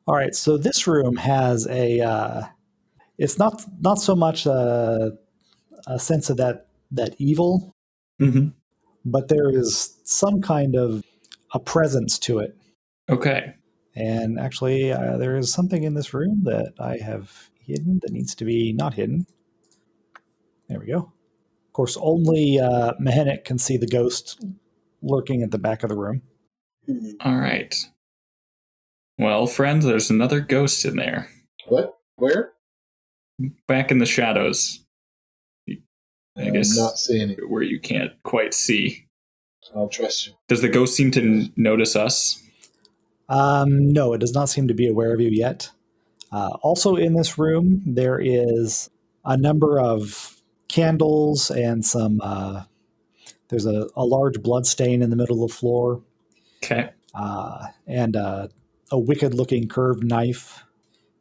S1: All right. So this room has it's not so much a sense of that evil,
S3: Mm-hmm.
S1: but there is some kind of a presence to it.
S3: Okay.
S1: And actually, there is something in this room that I have hidden that needs to be not hidden. There we go. Of course, only Mhenuk can see the ghost lurking at the back of the room.
S3: All right. Well, friends, there's another ghost in there.
S4: What? Where?
S3: Back in the shadows. I guess
S4: not seeing it.
S3: Where you can't quite see.
S4: I'll trust you.
S3: Does the ghost seem to notice us?
S1: No, it does not seem to be aware of you yet. Also in this room, there is a number of candles and some... there's a large blood stain in the middle of the floor.
S3: Okay.
S1: And a wicked-looking curved knife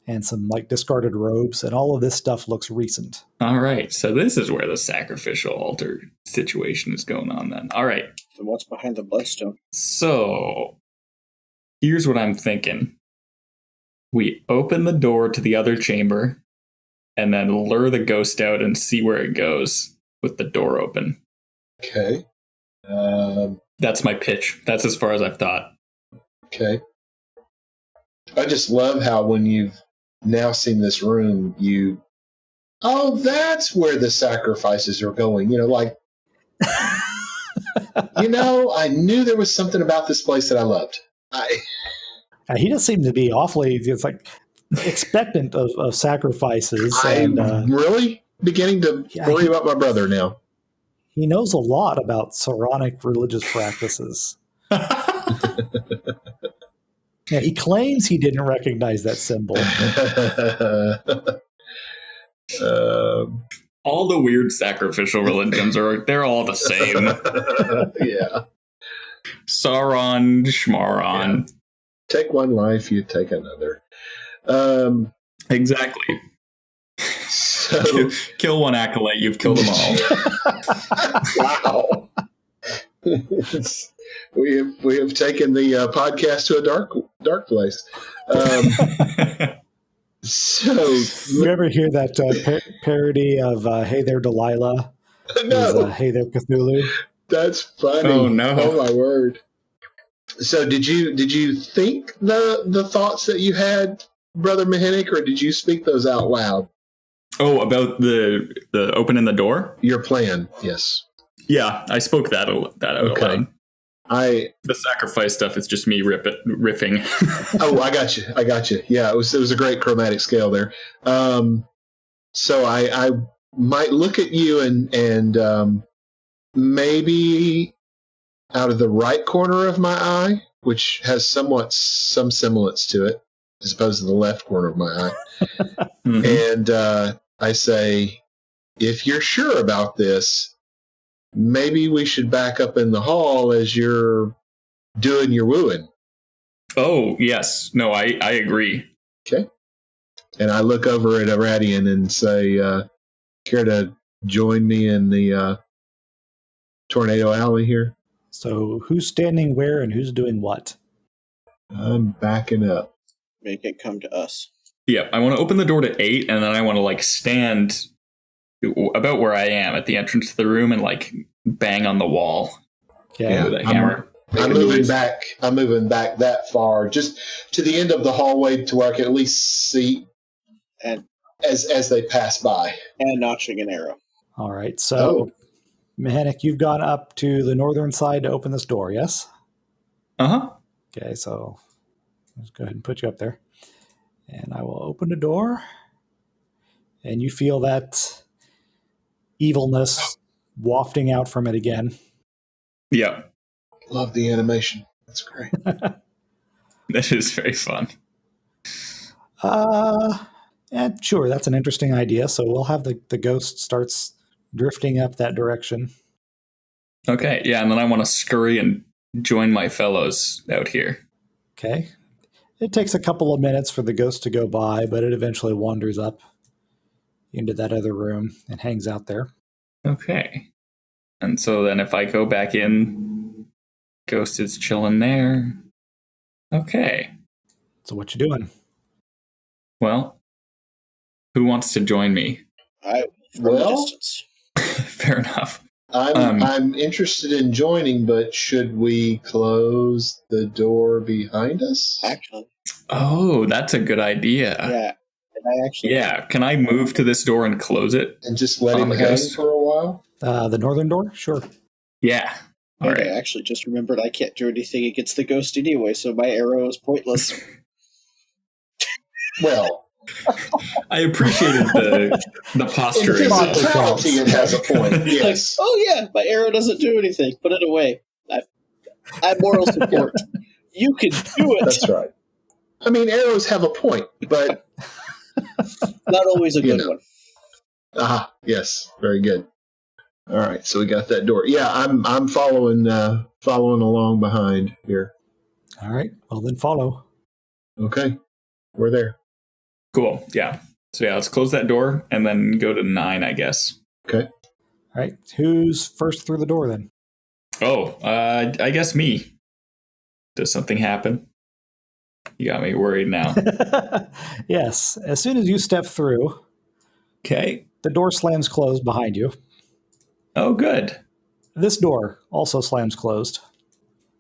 S1: and some like discarded robes, and all of this stuff looks recent.
S3: All right, so this is where the sacrificial altar situation is going on then. All right.
S2: So what's behind the bloodstone?
S3: So here's what I'm thinking. We open the door to the other chamber and then lure the ghost out and see where it goes with the door open.
S4: Okay.
S3: That's my pitch. That's as far as I've thought.
S4: Okay. I just love how when you've now seen this room, that's where the sacrifices are going. Like, I knew there was something about this place that I loved.
S1: He does seem to be awfully, it's like, expectant of sacrifices.
S4: I'm really beginning to worry about my brother now.
S1: He knows a lot about Saronic religious practices. Yeah, he claims he didn't recognize that symbol.
S3: All the weird sacrificial religions they're all the same.
S4: Yeah.
S3: Sauron, Schmaron.
S4: Yeah. Take one life, you take another.
S3: Exactly.
S4: So,
S3: kill one acolyte, you've killed them all.
S4: Wow. We have taken the podcast to a dark place. So
S1: you ever hear that parody of "Hey There, Delilah"?
S4: No.
S1: "Hey There, Cthulhu."
S4: That's funny.
S3: Oh no!
S4: Oh my word! So did you think the thoughts that you had, Brother Mhenuk, or did you speak those out loud?
S3: Oh, about the opening the door?
S4: Your plan, yes.
S3: Yeah, I spoke that out loud. The sacrifice stuff is just me riffing.
S4: Oh, I got you. Yeah, it was a great chromatic scale there. So I might look at you and maybe out of the right corner of my eye, which has some semblance to it, as opposed to the left corner of my eye, and I say, if you're sure about this, maybe we should back up in the hall as you're doing your wooing.
S3: Oh, yes. No, I agree.
S4: Okay. And I look over at Aradion and say, care to join me in the tornado alley here?
S1: So who's standing where and who's doing what?
S4: I'm backing up.
S2: Make it come to us.
S3: Yeah, I want to open the door to 8, and then I want to stand about where I am at the entrance to the room and bang on the wall with a hammer.
S4: I'm moving back. I'm moving back that far, just to the end of the hallway, to where I can at least see,
S2: and
S4: as they pass by,
S2: and notching an arrow.
S1: All right. So, Mhenuk, you've gone up to the northern side to open this door. Yes. Okay. So, let's go ahead and put you up there, and I will open the door, and you feel that evilness wafting out from it again.
S3: Yeah.
S4: Love the animation. That's great.
S3: That is very fun.
S1: And sure, that's an interesting idea. So we'll have the ghost starts drifting up that direction.
S3: Okay, yeah, and then I want to scurry and join my fellows out here.
S1: Okay. It takes a couple of minutes for the ghost to go by, but it eventually wanders up into that other room and hangs out there.
S3: Okay. And so then if I go back in, ghost is chilling there. Okay.
S1: So what you doing?
S3: Well, who wants to join me?
S2: From a distance.
S3: Fair enough.
S4: I'm interested in joining, but should we close the door behind us?
S2: Actually.
S3: Oh, that's a good idea.
S2: Yeah.
S3: Yeah, can I move to this door and close it?
S4: And just let him hang for a while?
S1: The northern door? Sure.
S3: Yeah.
S2: All right. I actually just remembered I can't do anything against the ghost anyway, so my arrow is pointless.
S4: Well,
S3: I appreciatied the posturing.
S4: In physicality, it has a point. Yes.
S2: Like, oh yeah, my arrow doesn't do anything. Put it away. I have moral support. You can do it.
S4: That's right. I mean, arrows have a point, but
S2: not always a good one.
S4: Yes, very good. All right, so we got that door. Yeah, I'm following along behind here.
S1: All right, well then follow.
S4: Okay, we're there.
S3: Cool. Yeah. So yeah, let's close that door and then go to 9, I guess.
S4: Okay.
S1: All right, who's first through the door then?
S3: Oh, I guess me. Does something happen? You got me worried now.
S1: Yes. As soon as you step through,
S3: Okay.
S1: the door slams closed behind you.
S3: Oh, good.
S1: This door also slams closed.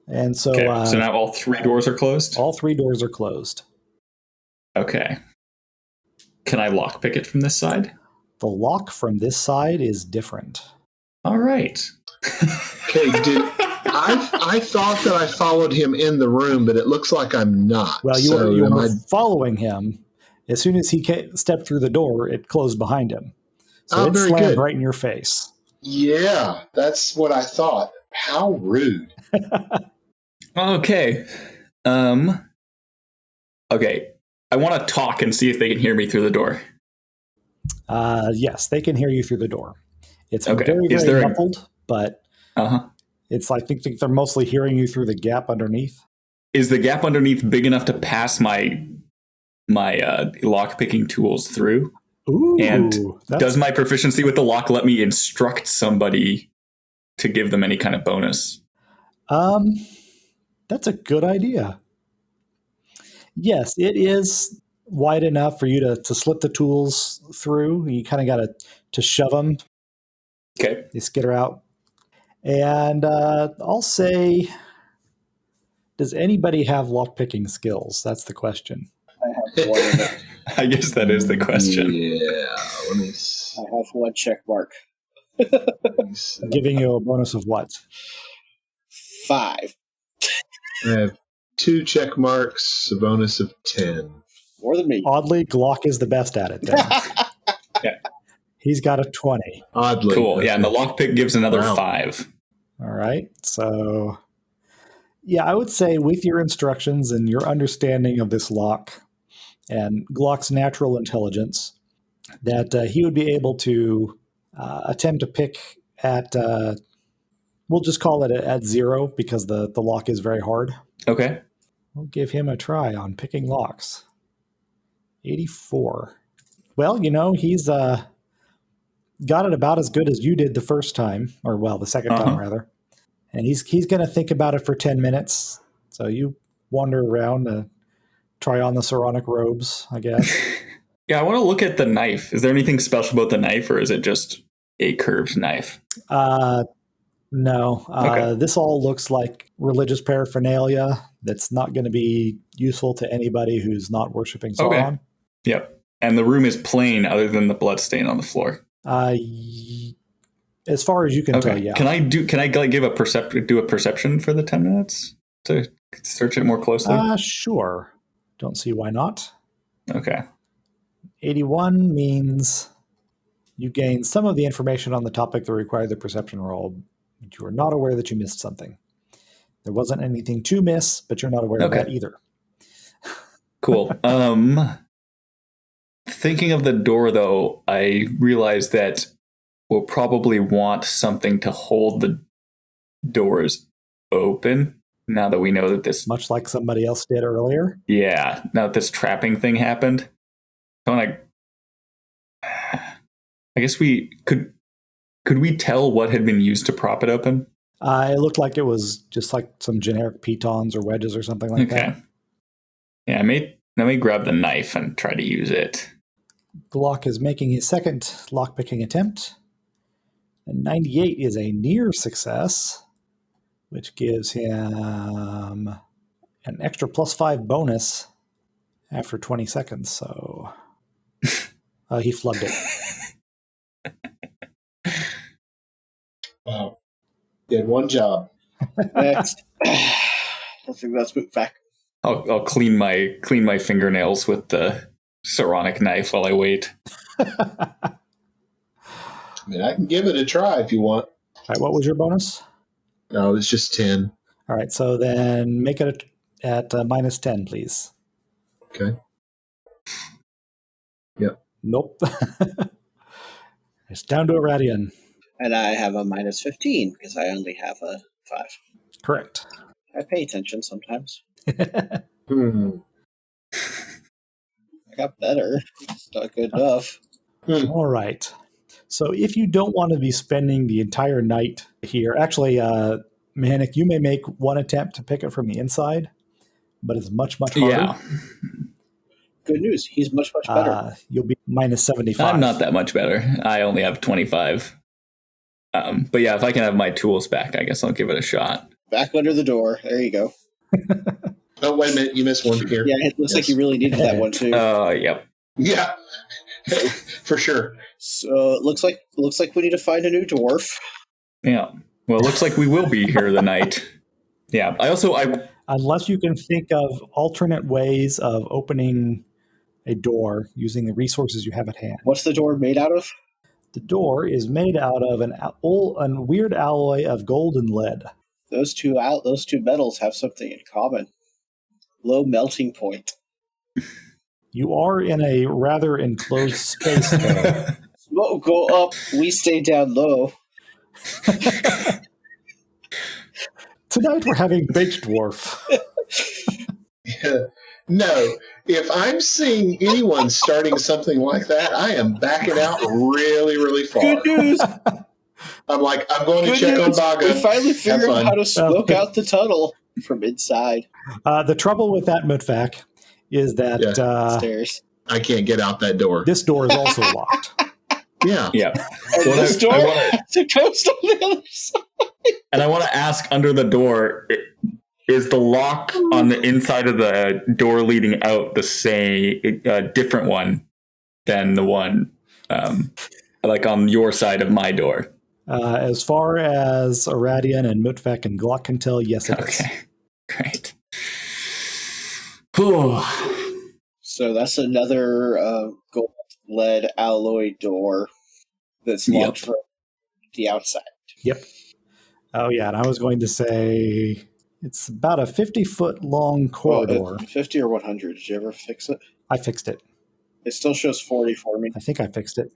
S1: And so,
S3: okay. So now all 3 doors are closed?
S1: All 3 doors are closed.
S3: Okay. Can I lockpick it from this side?
S1: The lock from this side is different.
S3: All right.
S4: Okay, I thought that I followed him in the room, but it looks like I'm not.
S1: Well, you were following him. As soon as he stepped through the door, it closed behind him. So it slammed right in your face.
S4: Yeah, that's what I thought. How rude.
S3: Okay. Okay. I want to talk and see if they can hear me through the door.
S1: Yes, they can hear you through the door. It's
S3: okay.
S1: very, very muffled, but it's I think they're mostly hearing you through the gap underneath.
S3: Is the gap underneath big enough to pass my lock-picking tools through?
S1: Ooh,
S3: and does my proficiency with the lock let me instruct somebody to give them any kind of bonus?
S1: That's a good idea. Yes, it is wide enough for you to slip the tools through. You kind of got to shove them.
S3: Okay.
S1: They skitter out. And I'll say, does anybody have lockpicking skills? That's the question.
S2: I have one.
S3: I guess that is the question.
S4: Yeah, let me see.
S2: I have 1 check mark.
S1: Giving you a bonus of what?
S2: 5.
S4: I have 2 check marks, a bonus of 10.
S2: More than me.
S1: Oddly, Glock is the best at it then.
S3: Yeah.
S1: He's got a 20.
S4: Oddly.
S3: Cool. Yeah, and the lockpick gives another 5.
S1: All right. So, yeah, I would say with your instructions and your understanding of this lock and Glock's natural intelligence, that he would be able to attempt to pick at, we'll just call it at 0 because the lock is very hard.
S3: Okay.
S1: We'll give him a try on picking locks. 84. Well, he's got it about as good as you did the first time, or the second time rather. And he's going to think about it for 10 minutes. So you wander around to try on the Saronic robes, I guess.
S3: Yeah, I want to look at the knife. Is there anything special about the knife, or is it just a curved knife?
S1: No.
S3: Okay.
S1: This all looks like religious paraphernalia that's not going to be useful to anybody who's not worshiping Sauron.
S3: Okay. Yep. And the room is plain other than the blood stain on the floor.
S1: As far as you can tell, yeah.
S3: Can I give a perception for the 10 minutes to search it more closely?
S1: Sure. Don't see why not.
S3: Okay.
S1: 81 means you gain some of the information on the topic that required the perception roll, but you are not aware that you missed something. There wasn't anything to miss, but you're not aware of that either.
S3: Cool. Thinking of the door, though, I realized that we'll probably want something to hold the doors open now that we know that this...
S1: Much like somebody else did earlier?
S3: Yeah, now that this trapping thing happened. I guess we... Could we tell what had been used to prop it open?
S1: It looked like it was just like some generic pitons or wedges or something like that.
S3: Yeah, let me grab the knife and try to use it.
S1: Glock is making his second lockpicking attempt. And 98 is a near success, which gives him an extra +5 bonus after 20 seconds. So he flubbed it.
S4: Wow. Did one job.
S2: Next. I think that's Mhutvak.
S3: I'll clean my fingernails with the ceramic knife while I wait.
S4: I mean, I can give it a try if you want.
S1: All right, what was your bonus?
S4: No, it's just 10.
S1: All right, so then make it at -10, please.
S4: Okay. Yep.
S1: Nope. It's down to Aradion.
S2: And I have a -15 because I only have a 5.
S1: Correct.
S2: I pay attention sometimes.
S4: Hmm.
S2: I got better. It's not good enough.
S1: All right. So if you don't want to be spending the entire night here, actually, Mhenuk, you may make one attempt to pick it from the inside, but it's much, much harder.
S3: Yeah.
S2: Good news. He's much, much better.
S1: You'll be -75.
S3: I'm not that much better. I only have 25. But yeah, if I can have my tools back, I guess I'll give it a shot.
S2: Back under the door. There you go.
S4: Oh, wait a minute. You missed one here.
S2: Yeah, it looks like you really needed that one too.
S3: Yep.
S4: Yeah. For sure.
S2: So it looks like we need to find a new dwarf.
S3: Yeah. Well, it looks like we will be here tonight. Yeah.
S1: Unless you can think of alternate ways of opening a door using the resources you have at hand.
S2: What's the door made out of?
S1: The door is made out of a weird alloy of gold and lead.
S2: Those two metals have something in common. Low melting point.
S1: You are in a rather enclosed space, though.
S2: Smoke go up, we stay down low.
S1: Tonight we're having baked dwarf.
S4: Yeah. No, if I'm seeing anyone starting something like that, I am backing out really, really far.
S2: Good news.
S4: I'm going to check on Baga.
S2: We finally figured out how to smoke out the tunnel from inside.
S1: The trouble with that Mhutvak is that
S2: stairs.
S4: I can't get out that door.
S1: This door is also locked.
S4: Yeah.
S3: Yeah.
S2: And this door has a ghost on the other side.
S3: And I want to ask, under the door, is the lock on the inside of the door leading out the same, different one than the one like on your side of my door?
S1: As far as Aradion and Mhutvak and Glock can tell, yes, it is.
S3: Okay, great.
S2: So that's another gold lead alloy door that's locked from the outside.
S1: Yep. Oh, yeah, and I was going to say it's about a 50-foot long corridor.
S2: 50 or 100? Did you ever fix it?
S1: I fixed it.
S2: It still shows 40 for me.
S1: I think I fixed it.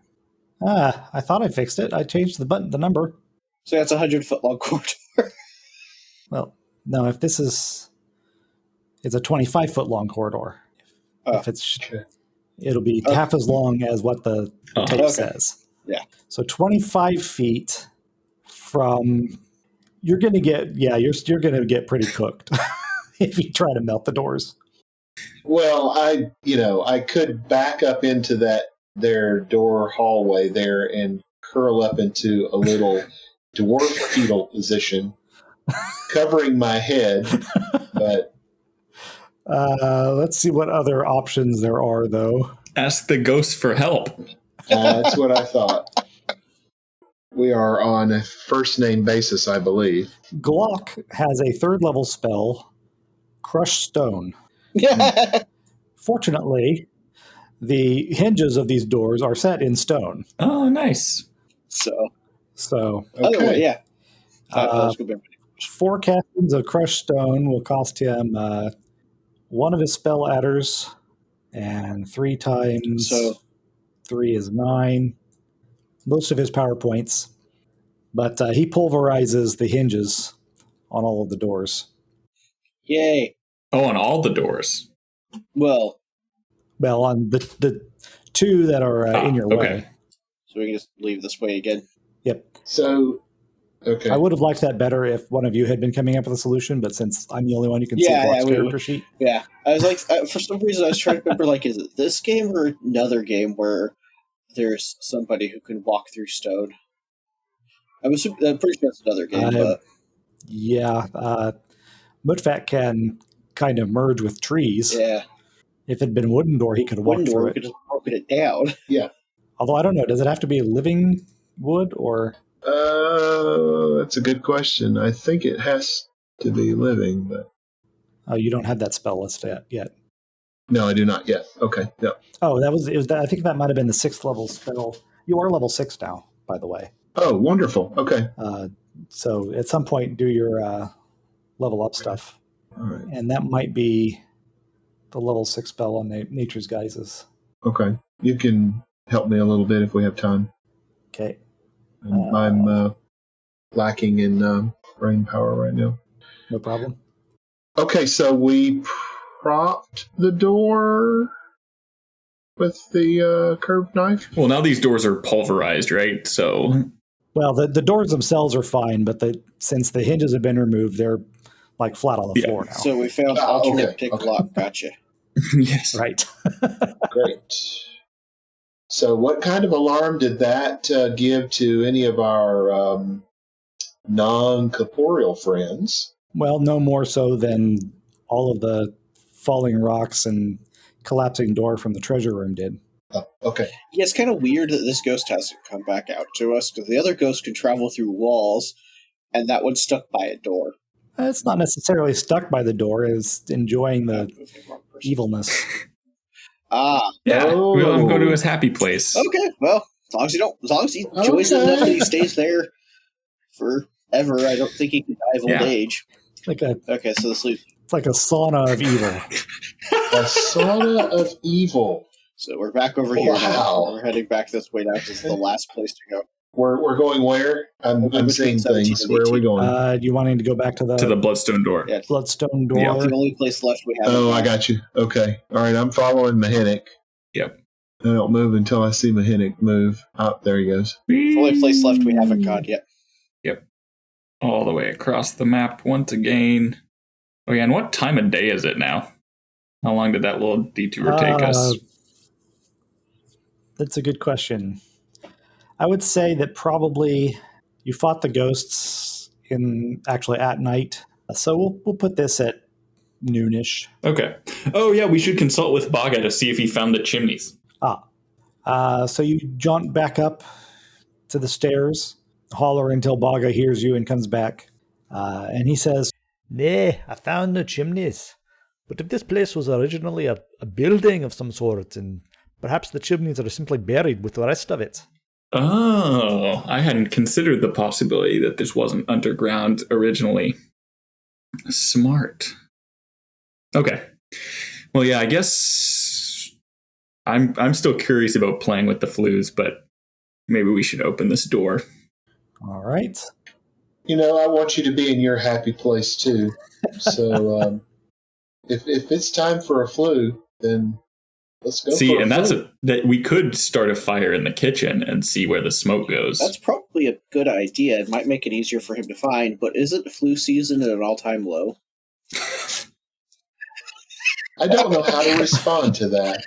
S1: I thought I fixed it. I changed the number.
S2: So that's a 100-foot long corridor.
S1: Well, no, if this is... It's a 25-foot long corridor. If it'll be half as long as what the tape says.
S2: Yeah.
S1: So 25 feet from... You're going to get... Yeah, you're going to get pretty cooked if you try to melt the doors.
S4: Well, I could back up into their door hallway there and curl up into a little dwarf fetal position, covering my head. But
S1: let's see what other options there are, though.
S3: Ask the ghost for help.
S4: That's what I thought. We are on a first name basis, I believe.
S1: Glock has a 3rd level spell, Crush Stone. Fortunately, the hinges of these doors are set in stone.
S3: Oh, nice.
S2: So
S4: okay.
S2: Anyway, yeah.
S1: 4 castings of Crush Stone will cost him 1 of his spell adders, and 3 times 3 is 9. most of his power points, but he pulverizes the hinges on all of the doors.
S2: Yay.
S3: Oh, on all the doors.
S2: Well,
S1: on the two that are in your way.
S2: So we can just leave this way again.
S1: Yep.
S4: So, okay.
S1: I would have liked that better if one of you had been coming up with a solution, but since I'm the only one who can see Brock's character sheet.
S2: Yeah. I was like, for some reason, I was trying to remember, like, is it this game or another game where there's somebody who can walk through stone? I'm pretty sure it's another game, but...
S1: Yeah. Mhutvak can kind of merge with trees.
S2: Yeah.
S1: If it had been Wooden Door, he could have walked through it.
S2: We could have broken it down.
S4: Yeah.
S1: Although I don't know, does it have to be living wood or?
S4: That's a good question. I think it has to be living, but.
S1: Oh, you don't have that spell list yet.
S4: No, I do not yet. Okay. No.
S1: Oh, I think that might have been the 6th level spell. You are level 6 now, by the way.
S4: Oh, wonderful. Okay.
S1: So at some point, do your level up stuff.
S4: All right.
S1: And that might be the level 6 spell on Nature's Guises.
S4: Okay. You can help me a little bit if we have time.
S1: Okay.
S4: I'm lacking in brain power right now.
S1: No problem.
S4: Okay, so we propped the door with the curved knife?
S3: Well, now these doors are pulverized, right? So...
S1: Well, the doors themselves are fine, but since the hinges have been removed, they're like flat on the floor now.
S2: So we found alternate pick lock. Gotcha.
S3: Yes.
S1: Right.
S4: Great. So what kind of alarm did that give to any of our non-corporeal friends?
S1: Well, no more so than all of the falling rocks and collapsing door from the treasure room did.
S4: Oh, okay.
S2: Yeah, it's kind of weird that this ghost hasn't come back out to us, because the other ghost can travel through walls, and that one's stuck by a door.
S1: It's not necessarily stuck by the door, it's enjoying the evilness.
S3: Yeah, we'll go to his happy place.
S2: Okay, well, as long as he enjoys it enough that he stays there forever, I don't think he can die of old age.
S1: Okay,
S2: so it's
S1: like a sauna of evil.
S4: A sauna of evil.
S2: So we're back over here now. We're heading back this way now because it's the last place to go.
S4: We're going where? I'm seeing things. Where are we going?
S1: You wanting to go back to the
S3: Bloodstone door?
S2: Yeah,
S1: Bloodstone door.
S2: Yeah, it's the only place left we have.
S4: Oh, I got you. Okay. All right, I'm following Mhenuk.
S3: Yep.
S4: I don't move until I see Mhenuk move. Oh, there he goes.
S2: The only place left we haven't gone yet.
S3: Yep. All the way across the map once again. Oh yeah, and what time of day is it now? How long did that little detour take us?
S1: That's a good question. I would say that probably you fought the ghosts at night. So we'll put this at noonish.
S3: Okay. Oh yeah, we should consult with Baga to see if he found the chimneys.
S1: So you jaunt back up to the stairs, holler until Baga hears you and comes back. And he says,
S5: "Nay, I found no chimneys. But if this place was originally a building of some sort, and perhaps the chimneys are simply buried with the rest of it."
S3: Oh, I hadn't considered the possibility that this wasn't underground originally. Smart. Okay. Well, yeah, I guess I'm still curious about playing with the flues, but maybe we should open this door.
S1: All right.
S4: I want you to be in your happy place too. So if it's time for a flu, then let's go.
S3: See, and that we could start a fire in the kitchen and see where the smoke goes.
S2: That's probably a good idea. It might make it easier for him to find, but isn't flu season at an all-time low?
S4: I don't know how to respond to that.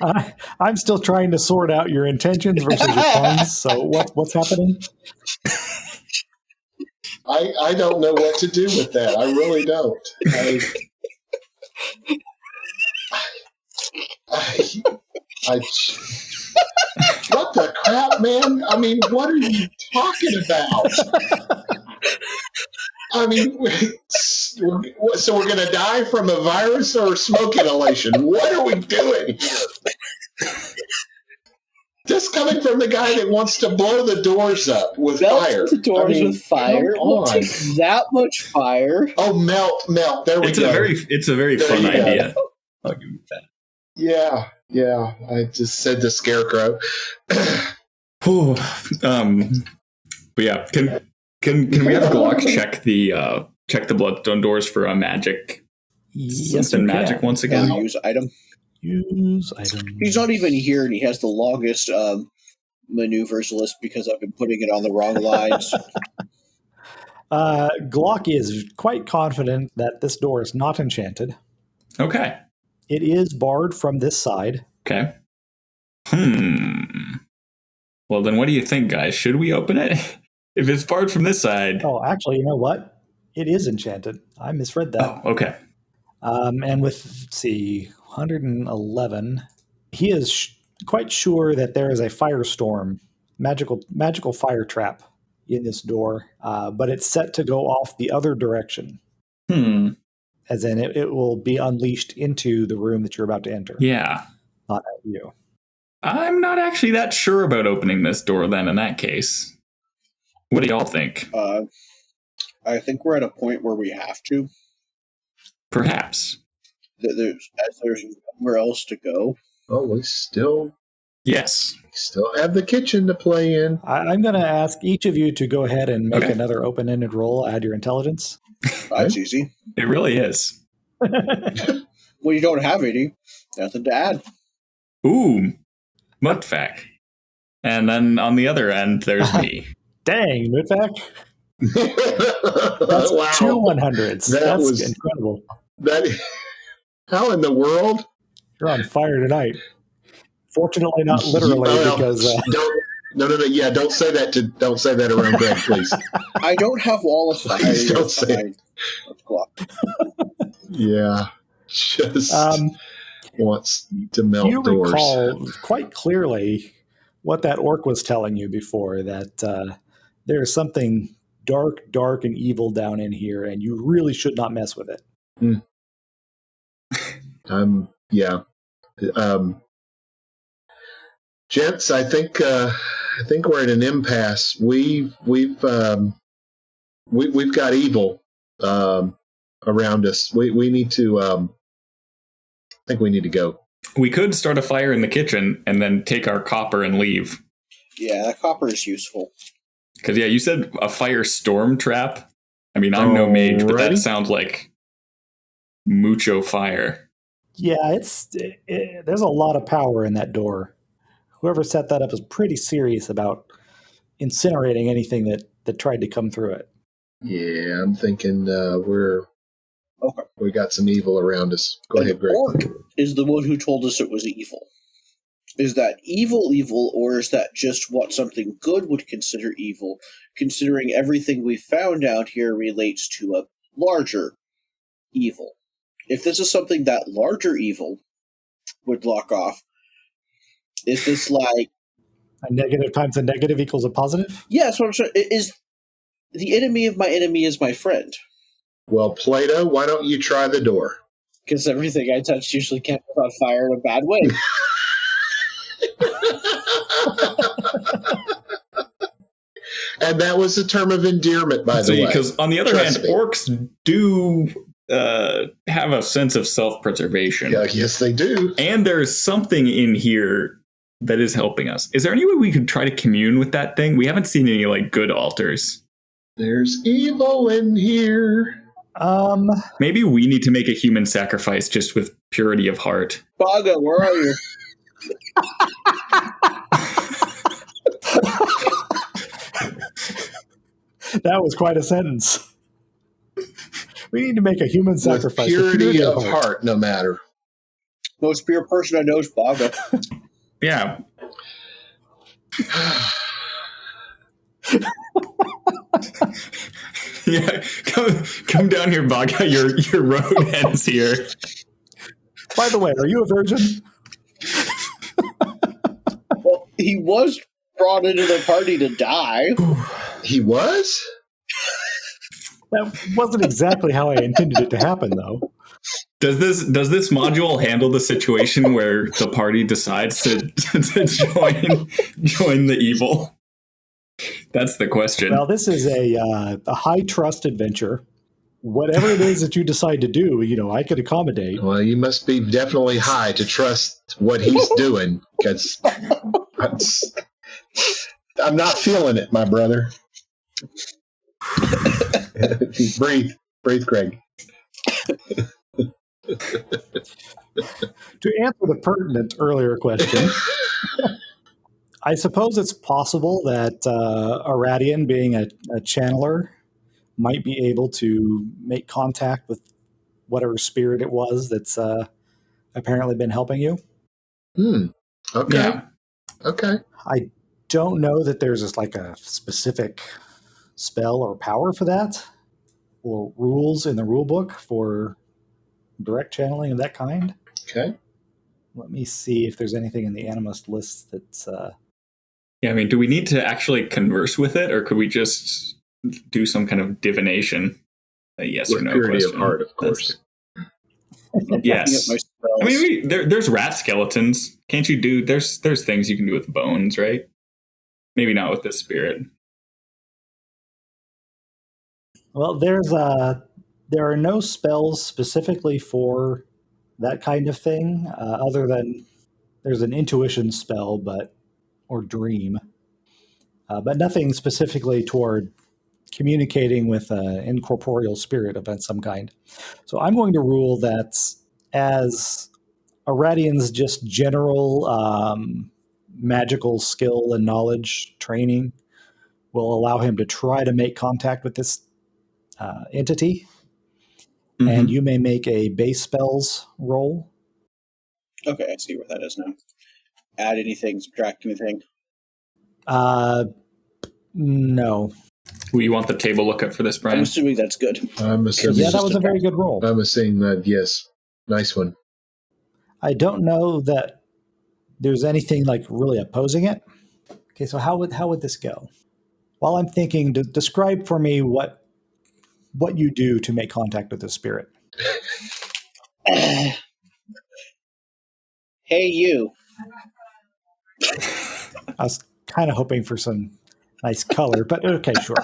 S1: I'm still trying to sort out your intentions versus your puns. So what's happening?
S4: I don't know what to do with that. I really don't. What the crap, man? I mean, what are you talking about? I mean, so we're going to die from a virus or smoke inhalation? What are we doing here? This coming from the guy that wants to blow the doors up with fire.
S2: The doors with fire. What takes that much fire?
S4: Oh, melt. There we go.
S3: It's a very fun idea. I'll give you that.
S4: Yeah. I just said the scarecrow.
S3: But yeah, can we have Glock check the bloodstone doors for a magic?
S1: Yes,
S3: something magic
S1: can.
S3: once again.
S2: Use item.
S1: Use item.
S2: He's not even here, and he has the longest maneuvers list because I've been putting it on the wrong lines.
S1: Glock is quite confident that this door is not enchanted.
S3: Okay.
S1: It is barred from this side.
S3: Okay. Well, then what do you think, guys? Should we open it? If it's barred from this side.
S1: Oh, actually, you know what? It is enchanted. I misread that.
S3: Oh, okay.
S1: And with, let's see, 111, he is quite sure that there is a firestorm, magical fire trap in this door, but it's set to go off the other direction. As in, it will be unleashed into the room that you're about to enter.
S3: Yeah.
S1: Not at you.
S3: I'm not actually that sure about opening this door then in that case. What do y'all think?
S2: I think we're at a point where we have to.
S3: Perhaps.
S2: There's nowhere else to go.
S4: Oh, we still have the kitchen to play in.
S1: I'm going to ask each of you to go ahead and make another open-ended roll. Add your intelligence.
S2: That's easy.
S3: It really is.
S2: Well, you don't have any. Nothing to add.
S3: Ooh, Mhutvak. And then on the other end, there's me.
S1: Dang, Mhutvak. That's
S4: wow.
S1: 2 100s. That's incredible.
S4: How in the world?
S1: You're on fire tonight. Fortunately, not literally, because
S4: no. Yeah, don't say that around Greg, please.
S2: I don't have wall of fire.
S4: Please don't say it. Yeah, just wants to melt
S1: you
S4: doors.
S1: You recall quite clearly what that orc was telling you before, that there's something dark and evil down in here, and you really should not mess with it.
S4: Yeah. Gents, I think we're at an impasse. We've got evil around us. We need to. I think we need to go.
S3: We could start a fire in the kitchen and then take our copper and leave.
S2: Yeah, that copper is useful.
S3: Because you said a fire storm trap. I mean, I'm no mage, but that sounds like mucho fire.
S1: Yeah, there's a lot of power in that door. Whoever set that up is pretty serious about incinerating anything that tried to come through it.
S4: Yeah, I'm thinking we got some evil around us. Go ahead, Greg.
S2: Orc is the one who told us it was evil. Is that evil, or is that just what something good would consider evil, considering everything we found out here relates to a larger evil? If this is something that larger evil would lock off, is this like...
S1: A negative times a negative equals a positive?
S2: Yeah, that's what I'm saying. Is the enemy of my enemy is my friend?
S4: Well, Plato, why don't you try the door?
S2: Because everything I touch usually catches on fire in a bad way.
S4: And that was a term of endearment, by the way.
S3: Because on the other hand, orcs do have a sense of self-preservation.
S4: Yeah, yes, they do.
S3: And there's something in here that is helping us. Is there any way we could try to commune with that thing? We haven't seen any good altars.
S4: There's evil in here.
S3: Maybe we need to make a human sacrifice just with purity of heart.
S2: Baga, where are you?
S1: That was quite a sentence. We need to make a human sacrifice.
S4: With purity of heart, no matter.
S2: Most pure person I know is Baga.
S3: Yeah. Yeah, come down here, Baga. Your road ends here.
S1: By the way, are you a virgin?
S2: Well, he was brought into the party to die.
S4: He was?
S1: That wasn't exactly how I intended it to happen, though.
S3: Does this module handle the situation where the party decides to join the evil? That's the question.
S1: Well, this is a high trust adventure. Whatever it is that you decide to do, I could accommodate.
S4: Well, you must be definitely high to trust what he's doing, because I'm not feeling it, my brother. Breathe, Greg.
S1: To answer the pertinent earlier question, I suppose it's possible that Aradion, being a channeler, might be able to make contact with whatever spirit it was that's apparently been helping you.
S4: Okay.
S3: Yeah.
S4: Okay.
S1: I don't know that there's just like a specific spell or power for that, or rules in the rule book for direct channeling of that kind.
S4: Okay.
S1: Let me see if there's anything in the Animist list that's...
S3: Yeah, I mean, do we need to actually converse with it, or could we just do some kind of divination? A yes
S4: With
S3: or no
S4: purity
S3: question.
S4: of heart, of course.
S3: Yes. I mean, there's rat skeletons. Can't you do? There's things you can do with bones, right? Maybe not with this spirit.
S1: Well, there are no spells specifically for that kind of thing, other than there's an intuition spell, or dream, but nothing specifically toward communicating with an incorporeal spirit of some kind. So I'm going to rule that as Aradion's just general magical skill and knowledge training will allow him to try to make contact with this entity.
S3: Mm-hmm.
S1: And you may make a base spells roll.
S2: Okay, I see where that is now. Add anything, subtract anything.
S1: No.
S3: You want the table lookup for this, Bryan?
S2: I'm assuming that's good.
S4: I'm assuming.
S1: Yeah, that was a very good roll.
S4: I'm assuming that, yes. Nice one.
S1: I don't know that there's anything like really opposing it. Okay, so how would this go? While I'm thinking, describe for me what you do to make contact with the spirit.
S2: Hey, you.
S1: I was kind of hoping for some nice color, but okay, sure.